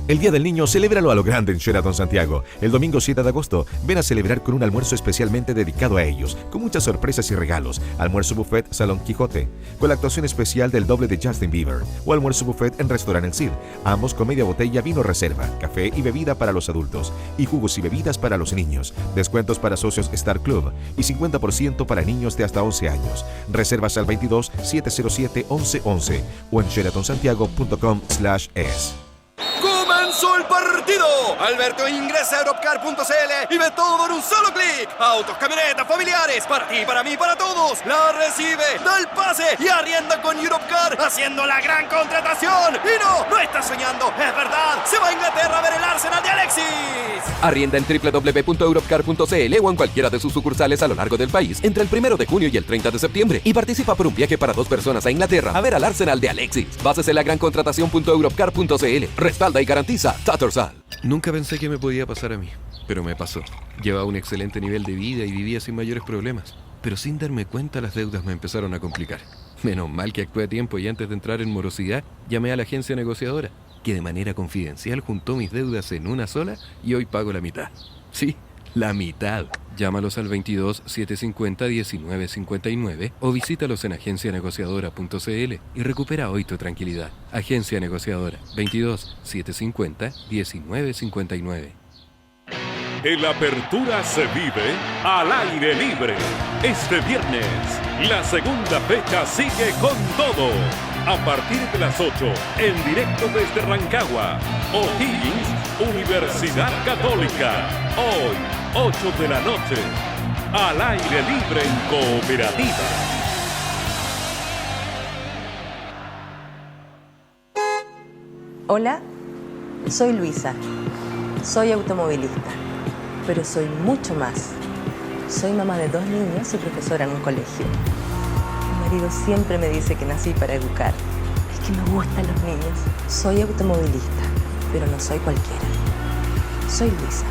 El Día del Niño, celébralo a lo grande en Sheraton Santiago. El domingo 7 de agosto, ven a celebrar con un almuerzo especialmente dedicado a ellos, con muchas sorpresas y regalos. Almuerzo buffet Salón Quijote, con la actuación especial del doble de Justin Bieber. O almuerzo buffet en Restaurant El Cid, ambos con media botella vino reserva, café y bebida para los adultos, y jugos y bebidas para los niños. Descuentos para socios Star Club y 50% para niños de hasta 11 años. Reservas al 22-707-1111 o en sheratonsantiago.com/es. ¡Comenzó el partido! Alberto ingresa a Europcar.cl y ve todo por un solo clic. Autos, camionetas, familiares, para ti, para mí, para todos. La recibe, da el pase y arrienda con Europcar, haciendo la gran contratación. Y no estás soñando, es verdad. Se va a Inglaterra a ver el Arsenal de Alexis. Arrienda en www.europcar.cl o en cualquiera de sus sucursales a lo largo del país entre el 1 de junio y el 30 de septiembre y participa por un viaje para 2 personas a Inglaterra a ver al Arsenal de Alexis. Bases en la gran contratación.europcar.cl. Respalda y garantiza Tattersall. Nunca pensé que me podía pasar a mí, pero me pasó. Llevaba un excelente nivel de vida y vivía sin mayores problemas. pero sin darme cuenta las deudas me empezaron a complicar. Menos mal que actué a tiempo y antes de entrar en morosidad llamé a la agencia negociadora, que de manera confidencial juntó mis deudas en una sola y hoy pago la mitad. Sí, la mitad. Llámalos al 22 750 1959 o visítalos en agencianegociadora.cl y recupera hoy tu tranquilidad. Agencia Negociadora, 22 750 1959. El Apertura se vive al aire libre. Este viernes, la segunda fecha sigue con todo. A partir de las 8, en directo desde Rancagua, O'Higgins, Universidad Católica. Hoy, 8 de la noche, al aire libre en Cooperativa. Hola, soy Luisa. Soy automovilista, pero soy mucho más. Soy mamá de 2 niños y profesora en un colegio. Mi marido siempre me dice que nací para educar. Es que me gustan los niños. Soy automovilista, pero no soy cualquiera. Soy Luisa.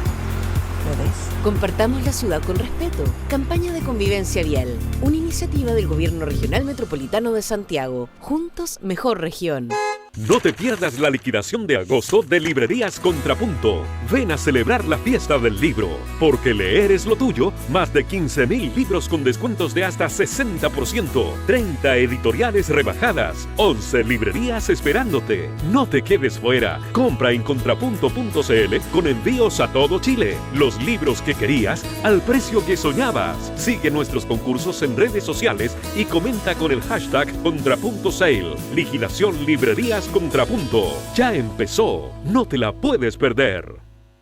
¿Me ves? Compartamos la ciudad con respeto. Campaña de convivencia vial. Una iniciativa del Gobierno Regional Metropolitano de Santiago. Juntos, mejor región. No te pierdas la liquidación de agosto de Librerías Contrapunto. Ven a celebrar la fiesta del libro, porque leer es lo tuyo. Más de 15.000 libros con descuentos de hasta 60%. 30 editoriales rebajadas. 11 librerías esperándote. No te quedes fuera. Compra en contrapunto.cl con envíos a todo Chile. Los libros que querías al precio que soñabas. Sigue nuestros concursos en redes sociales y comenta con el hashtag ContrapuntoSale. Liquidación Librerías Contrapunto. Ya empezó. No te la puedes perder.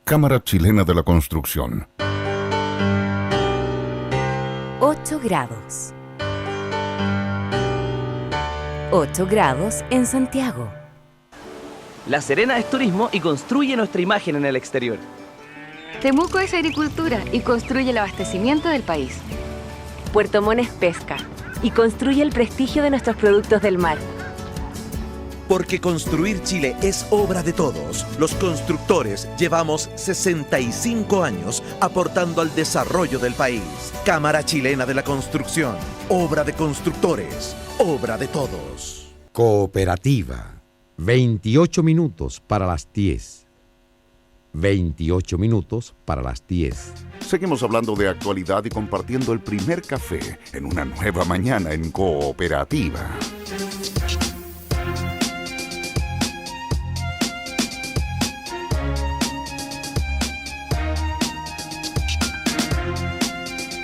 Cámara Chilena de la Construcción. 8 grados. 8 grados en Santiago. La Serena es turismo y construye nuestra imagen en el exterior. Temuco es agricultura y construye el abastecimiento del país. Puerto Montt es pesca y construye el prestigio de nuestros productos del mar. Porque construir Chile es obra de todos. Los constructores llevamos 65 años aportando al desarrollo del país. Cámara Chilena de la Construcción. Obra de constructores. Obra de todos. Cooperativa. 28 minutos para las 10. 28 minutos para las 10. Seguimos hablando de actualidad y compartiendo el primer café en una nueva mañana en Cooperativa.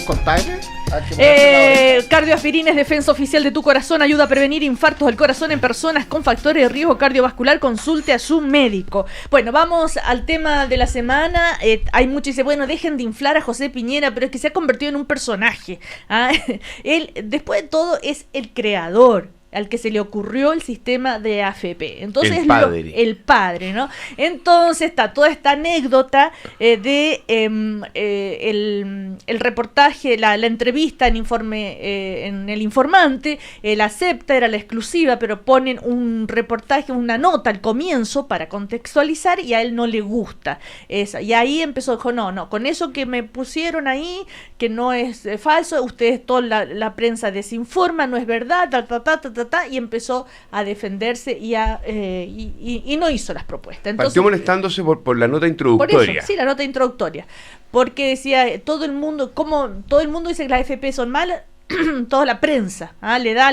¿Contaile? Cardioaspirina es defensa oficial de tu corazón, ayuda a prevenir infartos del corazón en personas con factores de riesgo cardiovascular. Consulte a su médico. Bueno, vamos al tema de la semana. Hay mucho, dice, bueno, dejen de inflar a José Piñera, pero es que se ha convertido en un personaje. Él, después de todo, es el creador al que se le ocurrió el sistema de AFP. Entonces, el padre, ¿no? Entonces está toda esta anécdota de el reportaje, la entrevista en en El Informante. Él acepta, era la exclusiva, pero ponen un reportaje, una nota al comienzo para contextualizar, y a él no le gusta esa. Y ahí empezó, dijo, no, con eso que me pusieron ahí, que no es falso, ustedes, toda la prensa desinforma, no es verdad, y empezó a defenderse y no hizo las propuestas. Entonces, partió molestándose por la nota introductoria. Por eso, sí, la nota introductoria. Porque decía, todo el mundo dice que las FP son malas, toda la prensa, le da,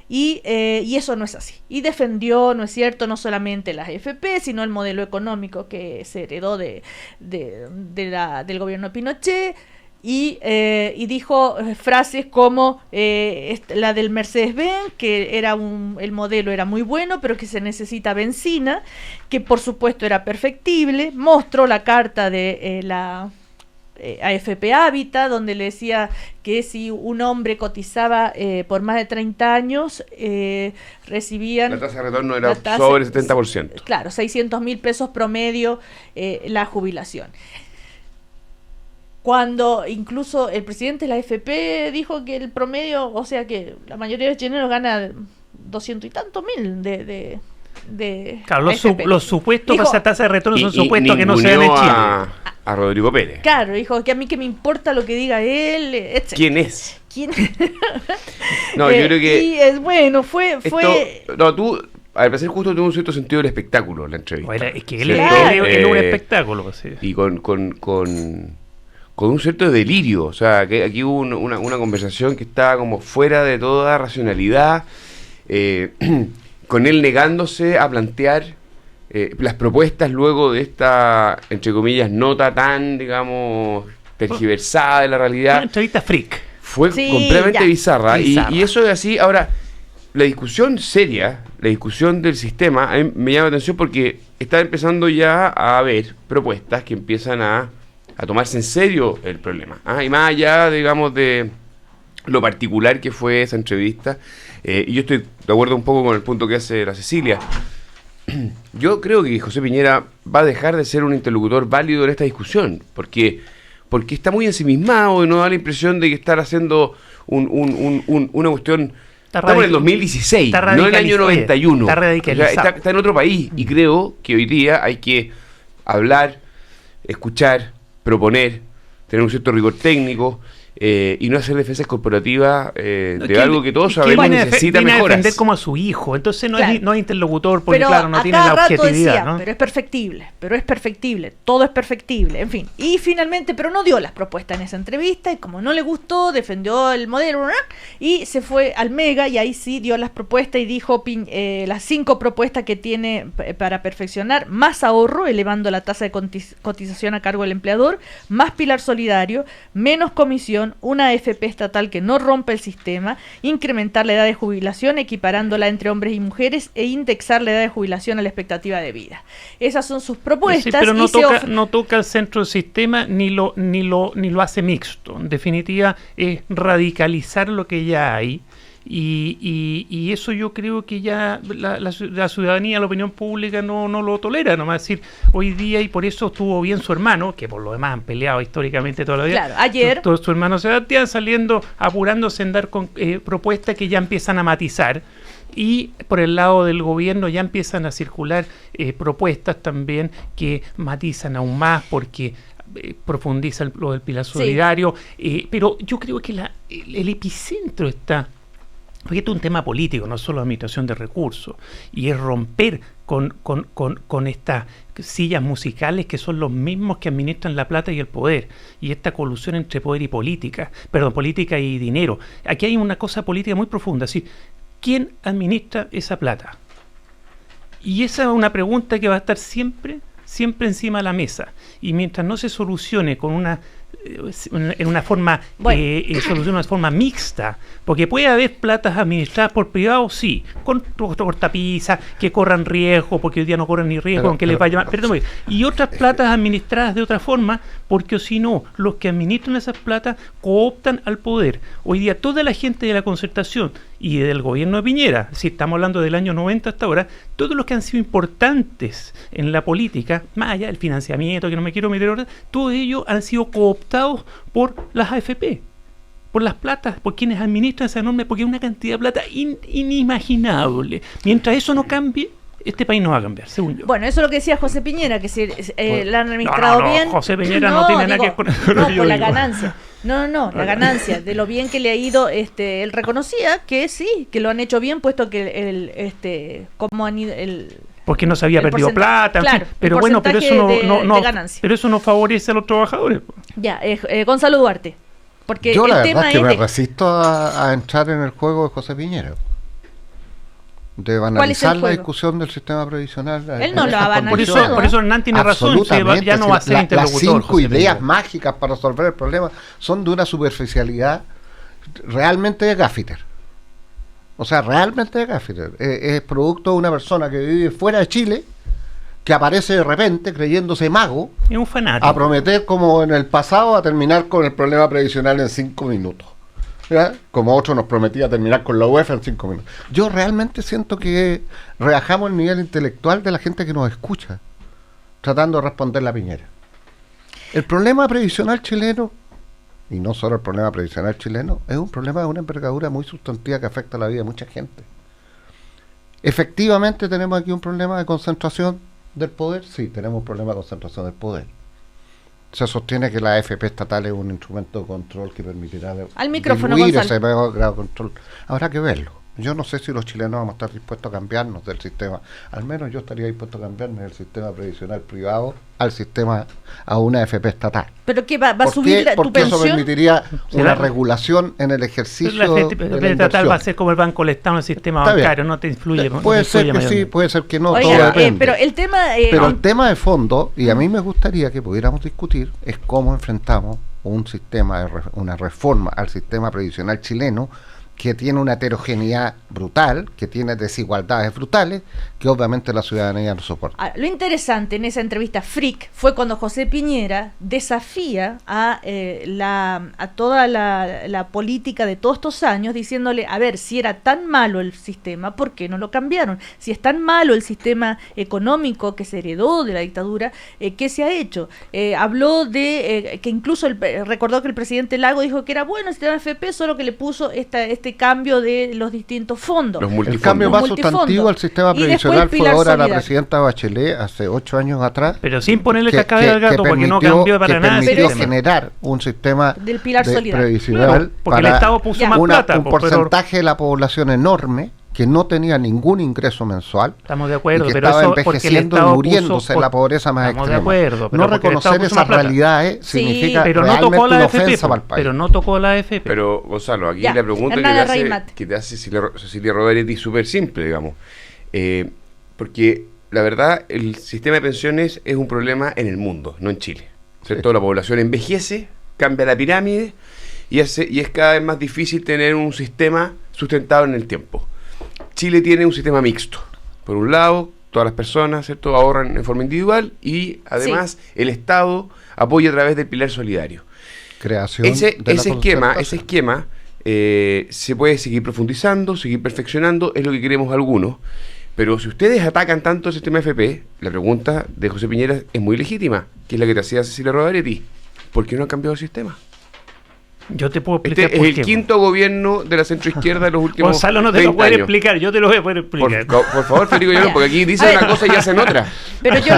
y eso no es así. Y defendió, ¿no es cierto?, no solamente las FP, sino el modelo económico que se heredó del gobierno de Pinochet. Y dijo frases como la del Mercedes-Benz, que el modelo era muy bueno, pero que se necesita benzina, que por supuesto era perfectible. Mostró la carta de la AFP Habitat, donde le decía que si un hombre cotizaba por más de 30 años, recibían... La tasa de retorno era sobre el 70%. Claro, 600.000 pesos promedio la jubilación. Cuando incluso el presidente de la AFP dijo que el promedio, o sea que la mayoría de los chilenos gana 200 y tantos mil de claro, los supuestos para esa tasa de retorno son supuestos que no se dan en Chile. a Rodrigo Pérez. Claro, dijo que a mí que me importa lo que diga él, etc. ¿Quién es? No, yo creo que... Y es bueno, fue... No, tú... Al parecer justo tuvo un cierto sentido del espectáculo la entrevista. Bueno, es que él es un espectáculo. Sí. Y con un cierto delirio. O sea, que aquí hubo una conversación que estaba como fuera de toda racionalidad, con él negándose a plantear las propuestas luego de esta, entre comillas, nota tan, digamos, tergiversada de la realidad. Una entrevista freak. Fue completamente bizarra. Y eso es así. Ahora, la discusión seria, la discusión del sistema, a mí me llama la atención porque está empezando ya a haber propuestas que empiezan a tomarse en serio el problema. Y más allá, digamos, de lo particular que fue esa entrevista, y yo estoy de acuerdo un poco con el punto que hace la Cecilia. Yo creo que José Piñera va a dejar de ser un interlocutor válido en esta discusión, porque está muy ensimismado y nos da la impresión de que estar haciendo una cuestión... Estamos en el 2016, no en el año 91. Está radicalizado. Está en otro país y creo que hoy día hay que hablar, escuchar, proponer, tener un cierto rigor técnico y no hacer defensas corporativas de algo que todos sabemos necesita mejoras. A defender como a su hijo, entonces no es interlocutor porque pero claro, no tiene la objetividad. Decía, ¿no? pero es perfectible, todo es perfectible, en fin. Y finalmente, pero no dio las propuestas en esa entrevista y como no le gustó, defendió el modelo, ¿no? Y se fue al Mega y ahí sí dio las propuestas y dijo las 5 propuestas que tiene para perfeccionar: más ahorro, elevando la tasa de cotización a cargo del empleador, más pilar solidario, menos comisión, una AFP estatal que no rompe el sistema, incrementar la edad de jubilación equiparándola entre hombres y mujeres e indexar la edad de jubilación a la expectativa de vida. Esas son sus propuestas. Sí, pero no toca el centro del sistema ni lo hace mixto. En definitiva, es radicalizar lo que ya hay. Y eso yo creo que ya la ciudadanía, la opinión pública no lo tolera, nomás decir, hoy día, y por eso estuvo bien su hermano, que por lo demás han peleado históricamente toda la vida. Claro, ayer. Todos su hermano Sebastián saliendo, apurándose en dar con propuestas que ya empiezan a matizar. Y por el lado del gobierno ya empiezan a circular propuestas también que matizan aún más porque profundizan lo del pilar solidario. Pero yo creo que el epicentro está... Porque esto es un tema político, no solo administración de recursos, y es romper con estas sillas musicales que son los mismos que administran la plata y el poder, y esta colusión entre poder y política y dinero. Aquí hay una cosa política muy profunda, es decir, ¿quién administra esa plata? Y esa es una pregunta que va a estar siempre encima de la mesa, y mientras no se solucione en una forma una forma mixta, porque puede haber platas administradas por privados, sí, con cortapisas que corran riesgo, porque hoy día no corren ni riesgo, aunque les vaya mal, y otras platas administradas de otra forma, porque si no, los que administran esas platas cooptan al poder. Hoy día toda la gente de la concertación y del gobierno de Piñera, si estamos hablando del año 90 hasta ahora, todos los que han sido importantes en la política, más allá del financiamiento, que no me quiero meter ahora, todos ellos han sido cooptados por las AFP, por las platas, por quienes administran esa enorme, porque es una cantidad de plata inimaginable. Mientras eso no cambie, este país no va a cambiar, según yo. Bueno, eso es lo que decía José Piñera, que si la han administrado bien... José Piñera no tiene nada que ver con eso. No, por la ganancia. No, la ganancia, de lo bien que le ha ido, él reconocía que sí, que lo han hecho bien, puesto que como han ido porque no se había perdido plata, claro, en fin, pero bueno, pero eso no favorece a los trabajadores. Ya, Gonzalo Duarte, porque yo la el verdad tema es que es me resisto a entrar en el juego de José Piñera, de banalizar la discusión del sistema previsional. Él no lo ha banalizado. Por eso Hernán tiene razón, ya no va a ser interlocutor. Las 5 ideas mágicas para resolver el problema son de una superficialidad realmente de gaffiter. O sea, realmente de gaffiter. Es producto de una persona que vive fuera de Chile, que aparece de repente creyéndose mago, es un fanático, a prometer como en el pasado a terminar con el problema previsional en 5 minutos. ¿Ya? Como otro nos prometía terminar con la UEFA en 5 minutos. Yo realmente siento que rebajamos el nivel intelectual de la gente que nos escucha, tratando de responder la Piñera. El problema previsional chileno, y no solo el problema previsional chileno, es un problema de una envergadura muy sustantiva que afecta la vida de mucha gente. Efectivamente tenemos aquí un problema de concentración del poder, sí, tenemos un problema de concentración del poder. se sostiene que la AFP estatal es un instrumento de control que permitirá al micrófono, diluir Gonzalo. ese grado de control. Habrá que verlo. Yo no sé si los chilenos vamos a estar dispuestos a cambiarnos del sistema. Al menos yo estaría dispuesto a cambiarme del sistema previsional privado al sistema, a una AFP estatal. ¿Pero qué va a subir tu Porque eso pensión? permitiría una regulación en el ejercicio la AFP de la estatal va a inversión. ser como el Banco del Estado en el sistema Está bien. bancario, no te influye. Puede ser que sí, puede ser que no, Oiga, todo depende. pero el tema... Pero el tema de fondo, y a mí me gustaría que pudiéramos discutir, es cómo enfrentamos un sistema, una reforma al sistema previsional chileno que tiene una heterogeneidad brutal, que tiene desigualdades brutales, que obviamente la ciudadanía no soporta. Lo interesante en esa entrevista Frick fue cuando José Piñera desafía a toda la política de todos estos años, diciéndole, a ver, si era tan malo el sistema, ¿por qué no lo cambiaron? Si es tan malo el sistema económico que se heredó de la dictadura, ¿qué se ha hecho? Habló de que incluso recordó que el presidente Lago dijo que era bueno el sistema FP, solo que le puso este cambio de los distintos fondos. El cambio más sustantivo al sistema previsional fue ahora la presidenta Bachelet, hace 8 años atrás. Pero sin ponerle cascabel al gato, porque no cambió para nada. Permitió generar un sistema del pilar solidario previsional, claro, porque para el Estado puso más plata. Un porcentaje de la población enorme que no tenía ningún ingreso mensual. Estamos de acuerdo, y que pero estaba eso porque el envejeciendo Estado y muriéndose en la pobreza más estamos extrema. De acuerdo, pero no reconocer esas realidades significa pero no realmente tocó la una AFP, ofensa para el país. pero no tocó la AFP. Pero, Gonzalo, aquí la pregunta que te hace Cecilia Rovaretti es súper simple, digamos. Porque la verdad, el sistema de pensiones es un problema en el mundo, no en Chile. ¿Cierto? La población envejece, cambia la pirámide y es cada vez más difícil tener un sistema sustentado en el tiempo. Chile tiene un sistema mixto. Por un lado, todas las personas, ¿cierto?, ahorran en forma individual y además el Estado apoya a través del pilar solidario. Creación ese esquema se puede seguir profundizando, seguir perfeccionando, es lo que queremos algunos. Pero si ustedes atacan tanto el sistema FP, la pregunta de José Piñera es muy legítima, que es la que te hacía Cecilia Rovaretti. ¿Por qué no han cambiado el sistema? Yo te puedo explicar este es el quinto gobierno de la centroizquierda de los últimos Gonzalo no te lo puede explicar, yo te lo voy a poder explicar. Por favor, Federico Llorón, porque aquí dicen una cosa y hacen otra. Pero yo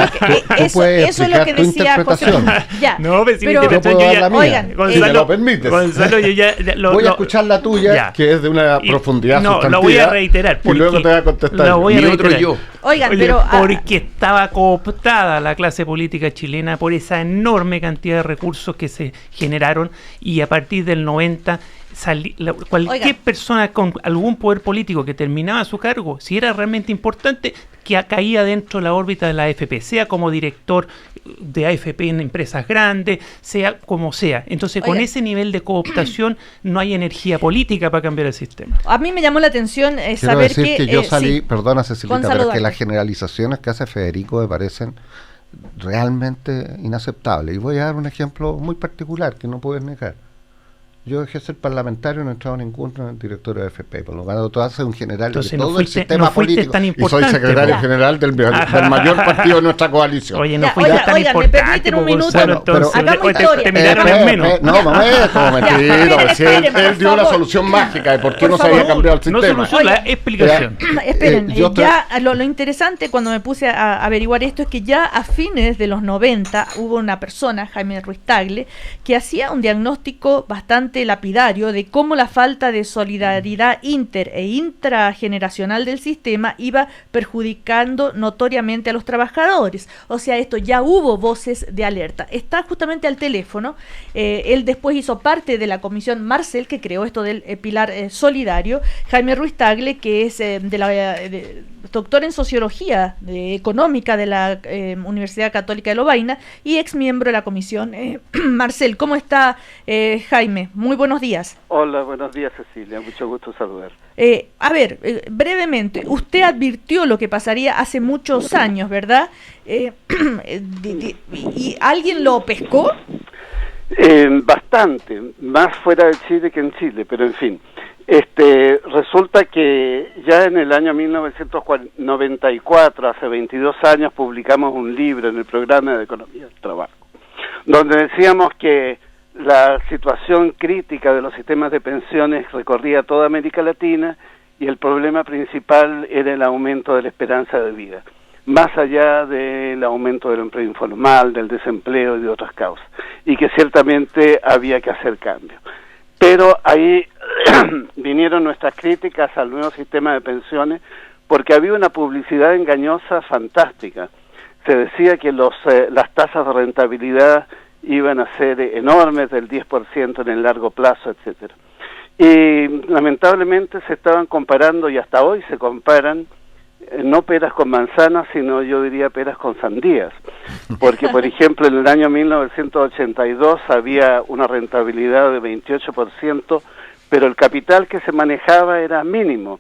eso es lo que decía José. Ya. No, pero yo puedo dar la mía. Oigan, si me lo permites. Gonzalo, yo ya voy a escuchar la tuya, que es de una profundidad sustantiva. Lo voy a reiterar. Y luego te voy a contestar. Mi otro yo. Oigan, Oye, pero porque estaba cooptada la clase política chilena por esa enorme cantidad de recursos que se generaron, y a partir del 90 cualquier persona con algún poder político que terminaba su cargo, si era realmente importante, que caía dentro de la órbita de la AFP, sea como director de AFP en empresas grandes, sea como sea. Entonces, con ese nivel de cooptación no hay energía política para cambiar el sistema. A mí me llamó la atención saber que yo salí, perdona Cecilita, Gonzalo, pero que las generalizaciones que hace Federico me parecen realmente inaceptables. Y voy a dar un ejemplo muy particular que no puedes negar. Yo dejé de ser parlamentario, no he entrado en ningún directorio de AFP, por lo tanto tú haces un general entonces, de todo el sistema político y soy secretario general del mayor partido de nuestra coalición. Oye, no fuiste tan importante. ¿me permiten un minuto? Entonces, hagamos historia. Te miraron menos. No, mamá, como mentira. Si él dio una solución mágica de por qué no se había cambiado el sistema. No solución, la explicación. Esperen, ya lo interesante cuando me puse a averiguar esto es que ya a fines de los 90 hubo una persona, Jaime Ruiz Tagle, que hacía un diagnóstico bastante lapidario de cómo la falta de solidaridad inter e intrageneracional del sistema iba perjudicando notoriamente a los trabajadores. O sea, esto ya hubo voces de alerta. Está justamente al teléfono. Él después hizo parte de la comisión Marcel que creó esto del pilar solidario. Jaime Ruiz Tagle, que es doctor en sociología económica de la Universidad Católica de Lovaina y ex miembro de la comisión Marcel. ¿Cómo está, Jaime? Muy buenos días. Hola, buenos días, Cecilia. Mucho gusto saludar. A ver, brevemente, usted advirtió lo que pasaría hace muchos años, ¿verdad? ¿Y alguien lo pescó? Bastante, más fuera de Chile que en Chile, pero en fin. Resulta que ya en el año 1994, hace 22 años, publicamos un libro en el programa de Economía del Trabajo, donde decíamos que la situación crítica de los sistemas de pensiones recorría toda América Latina y el problema principal era el aumento de la esperanza de vida. más allá del aumento del empleo informal, del desempleo y de otras causas, y que ciertamente había que hacer cambios. Pero ahí vinieron nuestras críticas al nuevo sistema de pensiones, porque había una publicidad engañosa fantástica. Se decía que las tasas de rentabilidad iban a ser enormes, del 10% en el largo plazo, etcétera. Y lamentablemente se estaban comparando, y hasta hoy se comparan, no peras con manzanas, sino yo diría peras con sandías. Porque, por ejemplo, en el año 1982 había una rentabilidad de 28%, pero el capital que se manejaba era mínimo.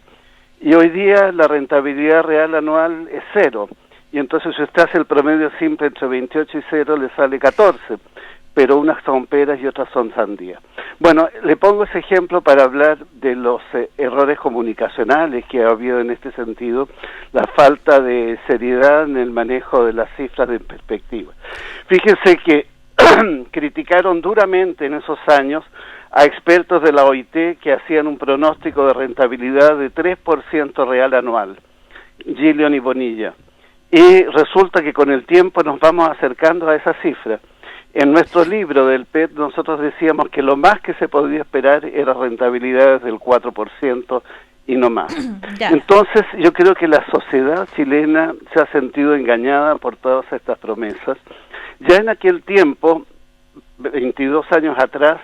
Y hoy día la rentabilidad real anual es 0. Y entonces si usted hace el promedio simple entre 28 y 0, le sale 14. Pero unas son peras y otras son sandías. Bueno, le pongo ese ejemplo para hablar de los errores comunicacionales que ha habido en este sentido, la falta de seriedad en el manejo de las cifras de perspectiva. Fíjense que criticaron duramente en esos años a expertos de la OIT que hacían un pronóstico de rentabilidad de 3% real anual, Gillian y Bonilla. Y resulta que con el tiempo nos vamos acercando a esa cifra. En nuestro libro del PET nosotros decíamos que lo más que se podía esperar era rentabilidades del 4% y no más. Entonces yo creo que la sociedad chilena se ha sentido engañada por todas estas promesas. Ya en aquel tiempo, 22 años atrás,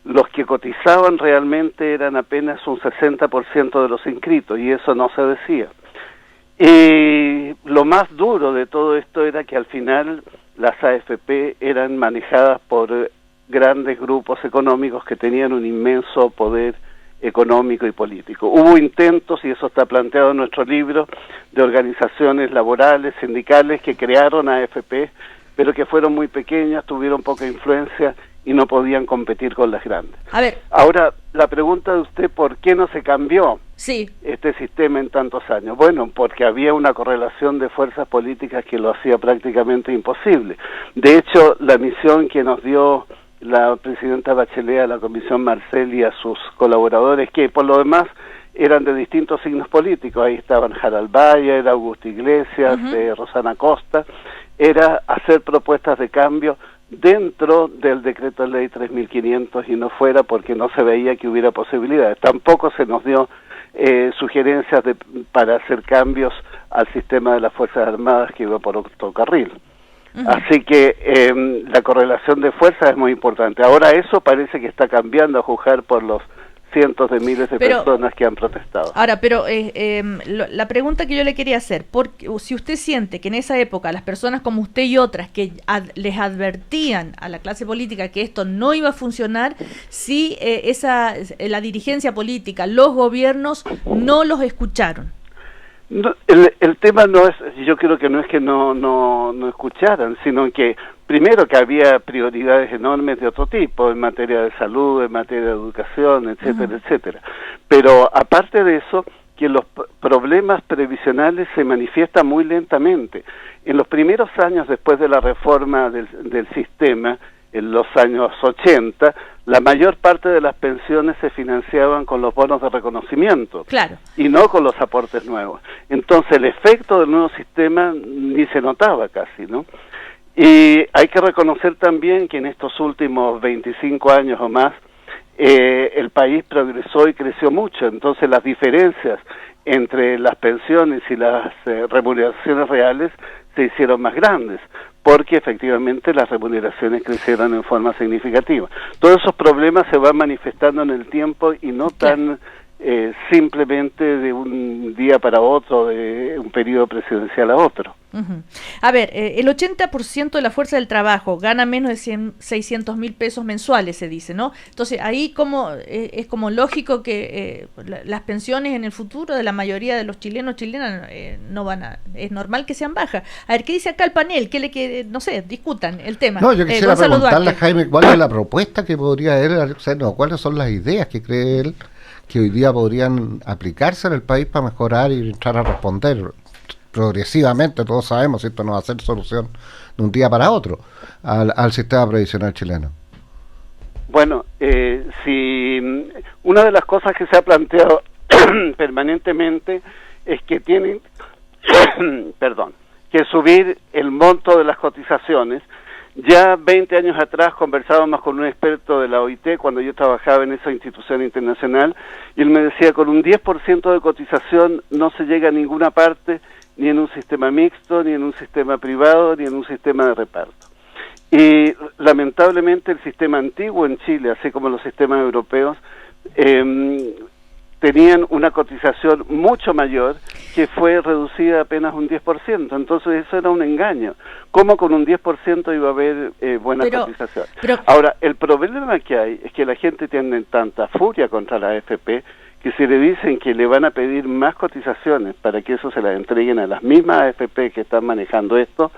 los que cotizaban realmente eran apenas un 60% de los inscritos, y eso no se decía. Y lo más duro de todo esto era que al final las AFP eran manejadas por grandes grupos económicos que tenían un inmenso poder económico y político. Hubo intentos, y eso está planteado en nuestro libro, de organizaciones laborales, sindicales, que crearon AFP, pero que fueron muy pequeñas, tuvieron poca influencia y no podían competir con las grandes. A ver. Ahora, la pregunta de usted, ¿por qué no se cambió sí. este sistema en tantos años? Bueno, porque había una correlación de fuerzas políticas que lo hacía prácticamente imposible. De hecho, la misión que nos dio la presidenta Bachelet a la Comisión Marcel y a sus colaboradores, que por lo demás eran de distintos signos políticos, ahí estaban Harald Bayer, Augusto Iglesias, Rosana Costa, era hacer propuestas de cambio dentro del decreto de ley 3.500 y no fuera, porque no se veía que hubiera posibilidades. Tampoco se nos dio sugerencias para hacer cambios al sistema de las Fuerzas Armadas, que iba por otro carril. Así que la correlación de fuerzas es muy importante. Ahora eso parece que está cambiando, a juzgar por los cientos de miles de personas que han protestado. Ahora, pero la pregunta que yo le quería hacer, si usted siente que en esa época las personas como usted y otras que les advertían a la clase política que esto no iba a funcionar, si la dirigencia política, los gobiernos no los escucharon. No, el tema no es, yo creo que no es que no escucharan, sino que primero que había prioridades enormes de otro tipo, en materia de salud, en materia de educación, etcétera, etcétera. Pero aparte de eso, que los problemas previsionales se manifiestan muy lentamente. En los primeros años después de la reforma del sistema, en los años 80, la mayor parte de las pensiones se financiaban con los bonos de reconocimiento, claro, y no con los aportes nuevos. Entonces el efecto del nuevo sistema ni se notaba casi, ¿no? Y hay que reconocer también que en estos últimos 25 años o más, el país progresó y creció mucho. Entonces las diferencias entre las pensiones y las remuneraciones reales se hicieron más grandes, porque efectivamente las remuneraciones crecieron en forma significativa. Todos esos problemas se van manifestando en el tiempo y no tan simplemente de un día para otro, de un periodo presidencial a otro. A ver, el 80% de la fuerza del trabajo gana menos de 600.000 pesos mensuales, se dice, ¿no? Entonces, ahí es como lógico que las pensiones en el futuro de la mayoría de los chilenas no es normal que sean bajas. A ver, ¿qué dice acá el panel? No sé, discutan el tema. No, yo quisiera preguntarle a Jaime cuál es la propuesta que podría él hacer, cuáles son las ideas que cree él que hoy día podrían aplicarse en el país para mejorar y entrar a responder progresivamente. Todos sabemos que esto no va a ser solución de un día para otro al sistema previsional chileno. Bueno, si una de las cosas que se ha planteado permanentemente es que tienen que subir el monto de las cotizaciones. Ya 20 años atrás conversábamos con un experto de la OIT cuando yo trabajaba en esa institución internacional y él me decía, con un 10% de cotización no se llega a ninguna parte, ni en un sistema mixto, ni en un sistema privado, ni en un sistema de reparto. Y lamentablemente el sistema antiguo en Chile, así como los sistemas europeos, tenían una cotización mucho mayor que fue reducida apenas un 10%. Entonces eso era un engaño. ¿Cómo con un 10% iba a haber buena cotización? Ahora, el problema que hay es que la gente tiene tanta furia contra la AFP que si le dicen que le van a pedir más cotizaciones para que eso se las entreguen a las mismas AFP que están manejando esto,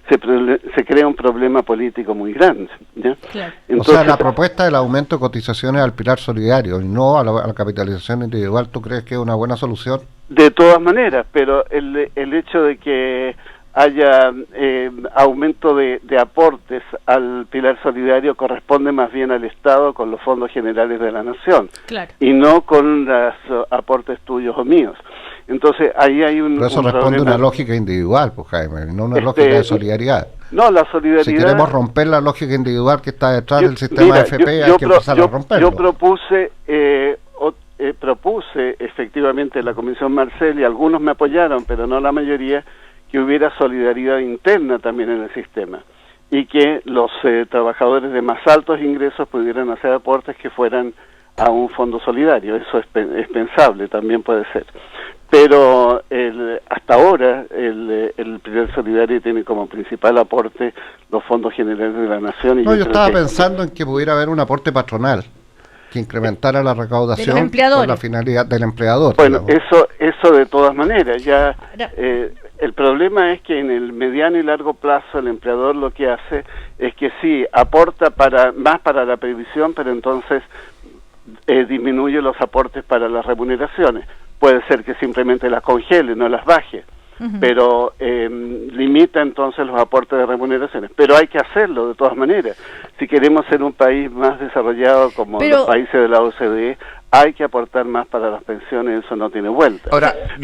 se crea un problema político muy grande, ¿ya? Claro. Entonces, o sea, la propuesta del aumento de cotizaciones al pilar solidario y no a la capitalización individual, ¿tú crees que es una buena solución? De todas maneras, pero el hecho de que haya aumento de aportes al pilar solidario corresponde más bien al Estado con los fondos generales de la Nación, claro, y no con los aportes tuyos o míos. Entonces ahí hay un... Pero eso responde a una lógica individual, pues Jaime, no una lógica de solidaridad. No, la solidaridad... Si queremos romper la lógica individual que está detrás del sistema AFP, hay que empezar a romperlo. Yo propuse efectivamente en la Comisión Marcel, y algunos me apoyaron, pero no la mayoría, que hubiera solidaridad interna también en el sistema y que los trabajadores de más altos ingresos pudieran hacer aportes que fueran a un fondo solidario. Eso es pensable, también puede ser. Pero hasta ahora el pilar solidario tiene como principal aporte los fondos generales de la Nación. Y yo estaba pensando en que pudiera haber un aporte patronal que incrementara la recaudación con la finalidad del empleador. Bueno, eso de todas maneras. Ya el problema es que en el mediano y largo plazo el empleador lo que hace es que sí aporta más para la previsión, pero entonces disminuye los aportes para las remuneraciones. Puede ser que simplemente las congele, no las baje, pero limita entonces los aportes de remuneraciones. Pero hay que hacerlo de todas maneras. Si queremos ser un país más desarrollado como los países de la OCDE, hay que aportar más para las pensiones, eso no tiene vuelta.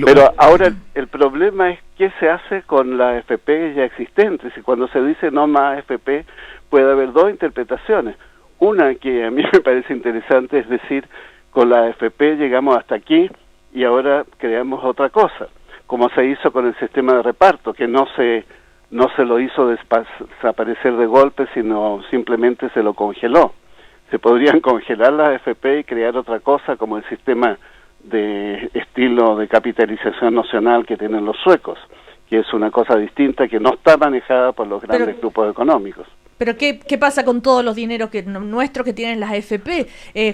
Pero ahora el problema es qué se hace con las AFP ya existentes. Y cuando se dice no más AFP, puede haber dos interpretaciones. Una que a mí me parece interesante es decir, con la AFP llegamos hasta aquí y ahora creamos otra cosa, como se hizo con el sistema de reparto, que no se lo hizo desaparecer de golpe, sino simplemente se lo congeló. Se podrían congelar las AFP y crear otra cosa como el sistema de estilo de capitalización nacional que tienen los suecos, que es una cosa distinta que no está manejada por los grandes grupos económicos. Pero ¿qué pasa con todos los dineros nuestros que tienen las AFP?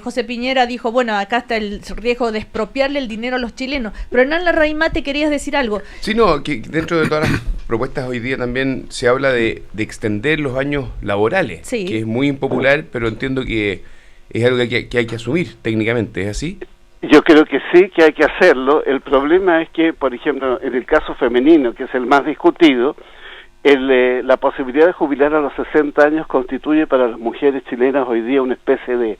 José Piñera dijo, bueno, acá está el riesgo de expropiarle el dinero a los chilenos. Pero Hernán Larraimate, querías decir algo. Sí, no, que dentro de todas las propuestas hoy día también se habla de extender los años laborales, sí, que es muy impopular, pero entiendo que es algo que hay que asumir técnicamente, ¿es así? Yo creo que sí, que hay que hacerlo. El problema es que, por ejemplo, en el caso femenino, que es el más discutido, la posibilidad de jubilar a los 60 años constituye para las mujeres chilenas hoy día una especie de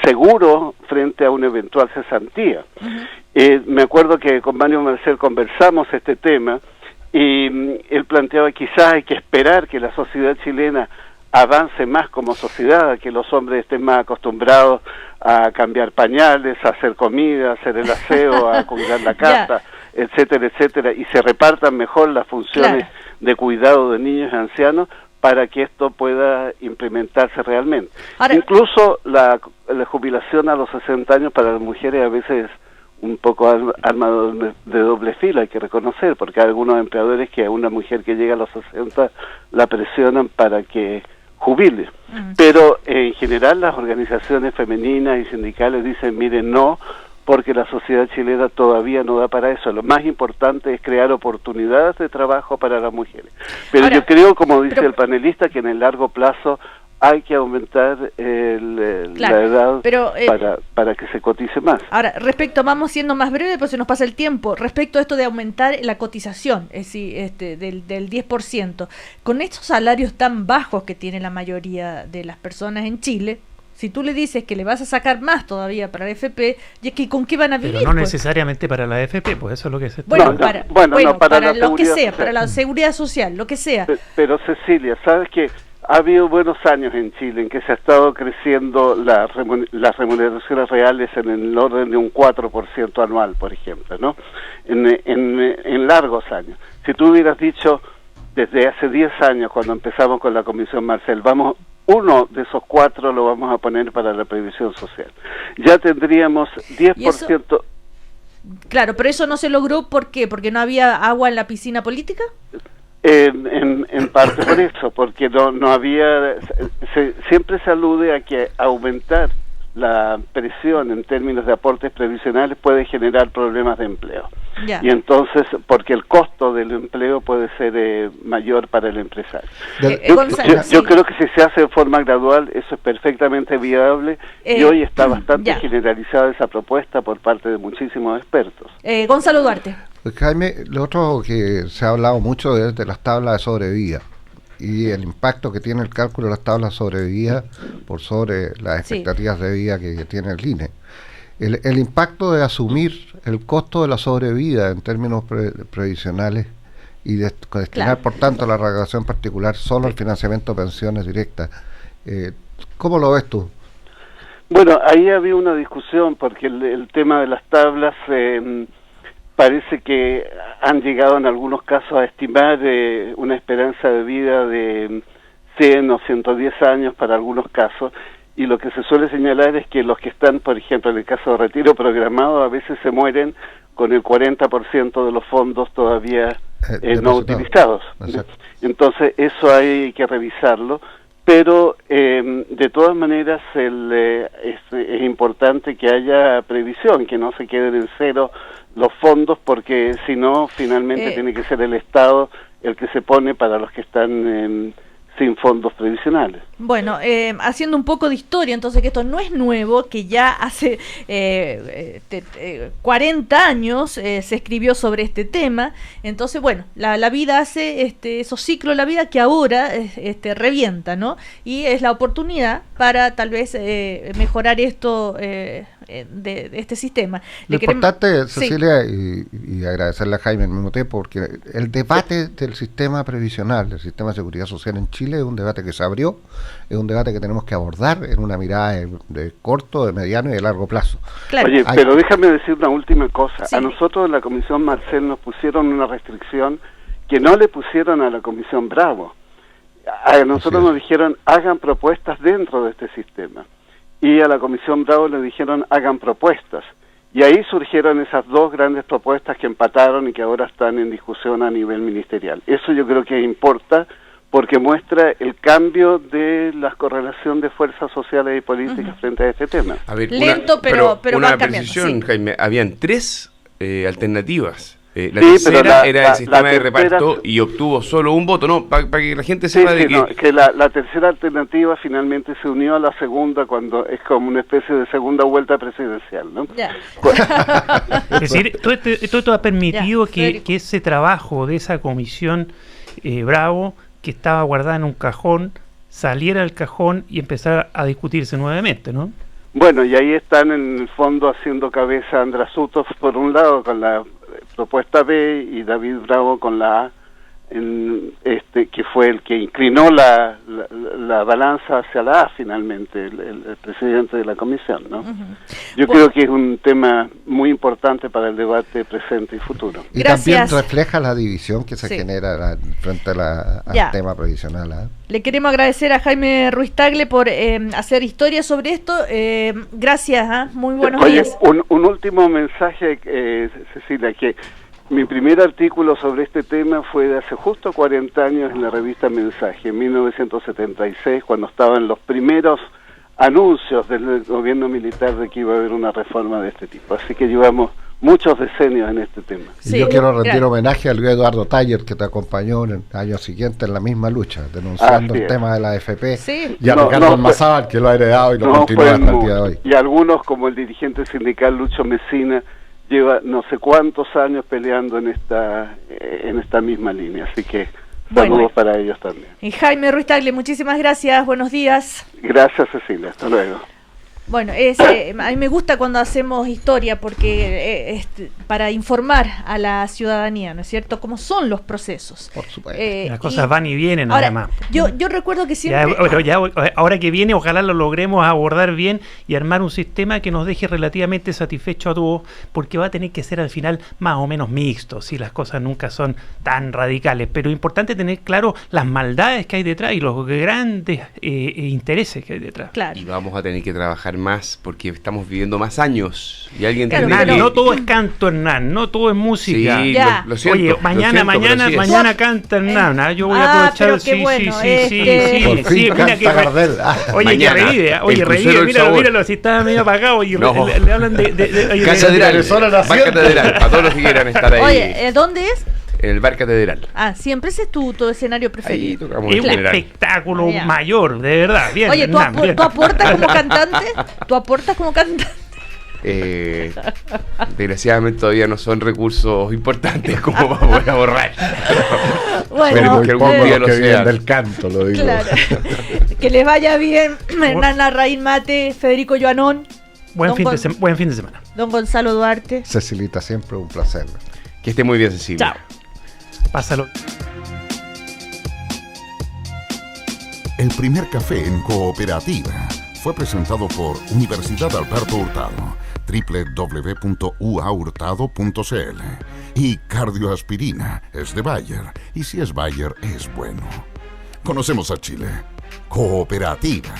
seguro frente a una eventual cesantía. Me acuerdo que con Mario Marcel conversamos este tema y él planteaba quizás hay que esperar que la sociedad chilena avance más como sociedad, a que los hombres estén más acostumbrados a cambiar pañales, a hacer comida, a hacer el aseo, a cuidar la casa, etcétera, etcétera, y se repartan mejor las funciones de cuidado de niños y ancianos para que esto pueda implementarse realmente. Ahora, incluso la jubilación a los 60 años para las mujeres a veces es un poco arma de doble filo, hay que reconocer, porque hay algunos empleadores que a una mujer que llega a los 60 la presionan para que jubile. Pero en general las organizaciones femeninas y sindicales dicen, miren, no, porque la sociedad chilena todavía no da para eso. Lo más importante es crear oportunidades de trabajo para las mujeres. Pero ahora, yo creo, como dice el panelista, que en el largo plazo hay que aumentar la edad para que se cotice más. Ahora, vamos siendo más breve, pues se nos pasa el tiempo. Respecto a esto de aumentar la cotización, es decir, del 10%, con estos salarios tan bajos que tiene la mayoría de las personas en Chile, Si tú le dices que le vas a sacar más todavía para la AFP, y es que ¿con qué van a vivir? Pero no pues? necesariamente para la AFP, pues eso es lo que se está... Bueno, para lo que sea, social. para la seguridad social, lo que sea. Pero Cecilia, ¿sabes qué? Ha habido buenos años en Chile en que se ha estado creciendo las remuneraciones reales en el orden de un 4% anual, por ejemplo, ¿no? En largos años. Si tú hubieras dicho desde hace 10 años, cuando empezamos con la Comisión Marcel, uno de esos 4 lo vamos a poner para la previsión social. Ya tendríamos 10%... Claro, pero eso no se logró, ¿por qué? ¿Porque no había agua en la piscina política? En parte por eso, porque no había... siempre se alude a que aumentar la presión en términos de aportes previsionales puede generar problemas de empleo. Ya. Y entonces, porque el costo del empleo puede ser mayor para el empresario. Yo creo que si se hace de forma gradual, eso es perfectamente viable y hoy está bastante generalizada esa propuesta por parte de muchísimos expertos. Gonzalo Duarte. Pues Jaime, lo otro que se ha hablado mucho es de las tablas de sobrevida y el impacto que tiene el cálculo de las tablas de sobrevida por sobre las expectativas de vida que tiene el INE. El impacto de asumir el costo de la sobrevida en términos previsionales y destinar, por tanto, la recaudación particular solo al financiamiento de pensiones directas. ¿Cómo lo ves tú? Bueno, ahí había una discusión porque el tema de las tablas... parece que han llegado en algunos casos a estimar una esperanza de vida de 100 o 110 años para algunos casos, y lo que se suele señalar es que los que están, por ejemplo, en el caso de retiro programado, a veces se mueren con el 40% de los fondos todavía no utilizados. Entonces, eso hay que revisarlo, pero de todas maneras es importante que haya previsión, que no se queden en cero los fondos, porque si no, finalmente tiene que ser el Estado el que se pone para los que están sin fondos previsionales. Bueno, haciendo un poco de historia, entonces, que esto no es nuevo, que ya hace 40 años se escribió sobre este tema. Entonces, bueno, la vida hace esos ciclos de la vida que ahora revienta, ¿no? Y es la oportunidad para tal vez mejorar esto de este sistema. Lo importante, Cecilia, y agradecerle a Jaime al mismo tiempo, porque el debate del sistema previsional, del sistema de seguridad social en Chile, es un debate que se abrió, es un debate que tenemos que abordar en una mirada de corto, de mediano y de largo plazo. Claro. Oye, pero déjame decir una última cosa. A nosotros en la Comisión Marcel nos pusieron una restricción que no le pusieron a la Comisión Bravo. A nosotros nos dijeron, hagan propuestas dentro de este sistema. Y a la Comisión Bravo le dijeron, hagan propuestas. Y ahí surgieron esas dos grandes propuestas que empataron y que ahora están en discusión a nivel ministerial. Eso yo creo que importa, porque muestra el cambio de la correlación de fuerzas sociales y políticas frente a este tema. A ver, lento, pero una precisión, Jaime. Habían 3 alternativas. La tercera era el sistema de reparto y obtuvo solo un voto, ¿no? Para que la gente sepa que la tercera alternativa finalmente se unió a la segunda, cuando es como una especie de segunda vuelta presidencial, ¿no? Es decir, todo esto ha permitido que ese trabajo de esa comisión Bravo, que estaba guardada en un cajón, saliera del cajón y empezara a discutirse nuevamente, ¿no? Bueno, y ahí están en el fondo haciendo cabeza András Utov por un lado con la propuesta B y David Bravo con la A, que fue el que inclinó la balanza hacia la A finalmente, el presidente de la comisión, ¿no? Yo creo que es un tema muy importante para el debate presente y futuro. Y también refleja la división que se genera frente al tema previsional. Le queremos agradecer a Jaime Ruiz Tagle por hacer historia sobre esto. Gracias, muy buenos días. Un último mensaje, Cecilia, que mi primer artículo sobre este tema fue de hace justo 40 años en la revista Mensaje, en 1976, cuando estaban los primeros anuncios del gobierno militar de que iba a haber una reforma de este tipo. Así que llevamos muchos decenios en este tema. Y yo quiero rendir homenaje a Luis Eduardo Taller, que te acompañó en el año siguiente en la misma lucha, denunciando el tema de la AFP, y a Ricardo Almazábal, que lo ha heredado y lo continúa hasta el día de hoy. Y algunos, como el dirigente sindical Lucho Mesina, lleva no sé cuántos años peleando en esta misma línea, así que Saludos para ellos también. Y Jaime Ruiz Tagle, muchísimas gracias, buenos días. Gracias, Cecilia, hasta luego. Bueno, a mí me gusta cuando hacemos historia porque para informar a la ciudadanía, ¿no es cierto?, cómo son los procesos. Por supuesto. Las cosas van y vienen, ahora, además. Yo recuerdo que siempre... Ahora que viene, ojalá lo logremos abordar bien y armar un sistema que nos deje relativamente satisfecho a todos, porque va a tener que ser al final más o menos mixto, si las cosas nunca son tan radicales. Pero es importante tener claro las maldades que hay detrás y los grandes intereses que hay detrás. Claro. Y vamos a tener que trabajar más porque estamos viviendo más años y alguien tiene que... No todo es canto, Hernán, no todo es música. Sí, lo siento. Oye, mañana canta Hernán, yo voy a aprovechar. Sí, mira que oye, que revive, míralo, si está medio apagado y le hablan de Catedral, Bar Catedral, para todos los que quieran estar ahí. Oye, ¿dónde es? El Bar Catedral. Siempre ese es tu escenario preferido. Es un espectáculo mayor, de verdad. Bien, oye, ¿tú aportas como cantante? ¿Tú aportas como cantante? Desgraciadamente todavía no son recursos importantes como para poder ahorrar. Bueno, que algún día lo sea. Del canto, lo digo. Claro. Que les vaya bien, Hernán Larraín Mate, Federico Joanón. Buen fin de semana. Don Gonzalo Duarte. Cecilita, siempre un placer. Que esté muy bien, Cecilia. Chao. Pásalo. El primer café en cooperativa fue presentado por Universidad Alberto Hurtado, www.uahurtado.cl, y Cardioaspirina es de Bayer, y si es Bayer es bueno. Conocemos a Chile. Cooperativa.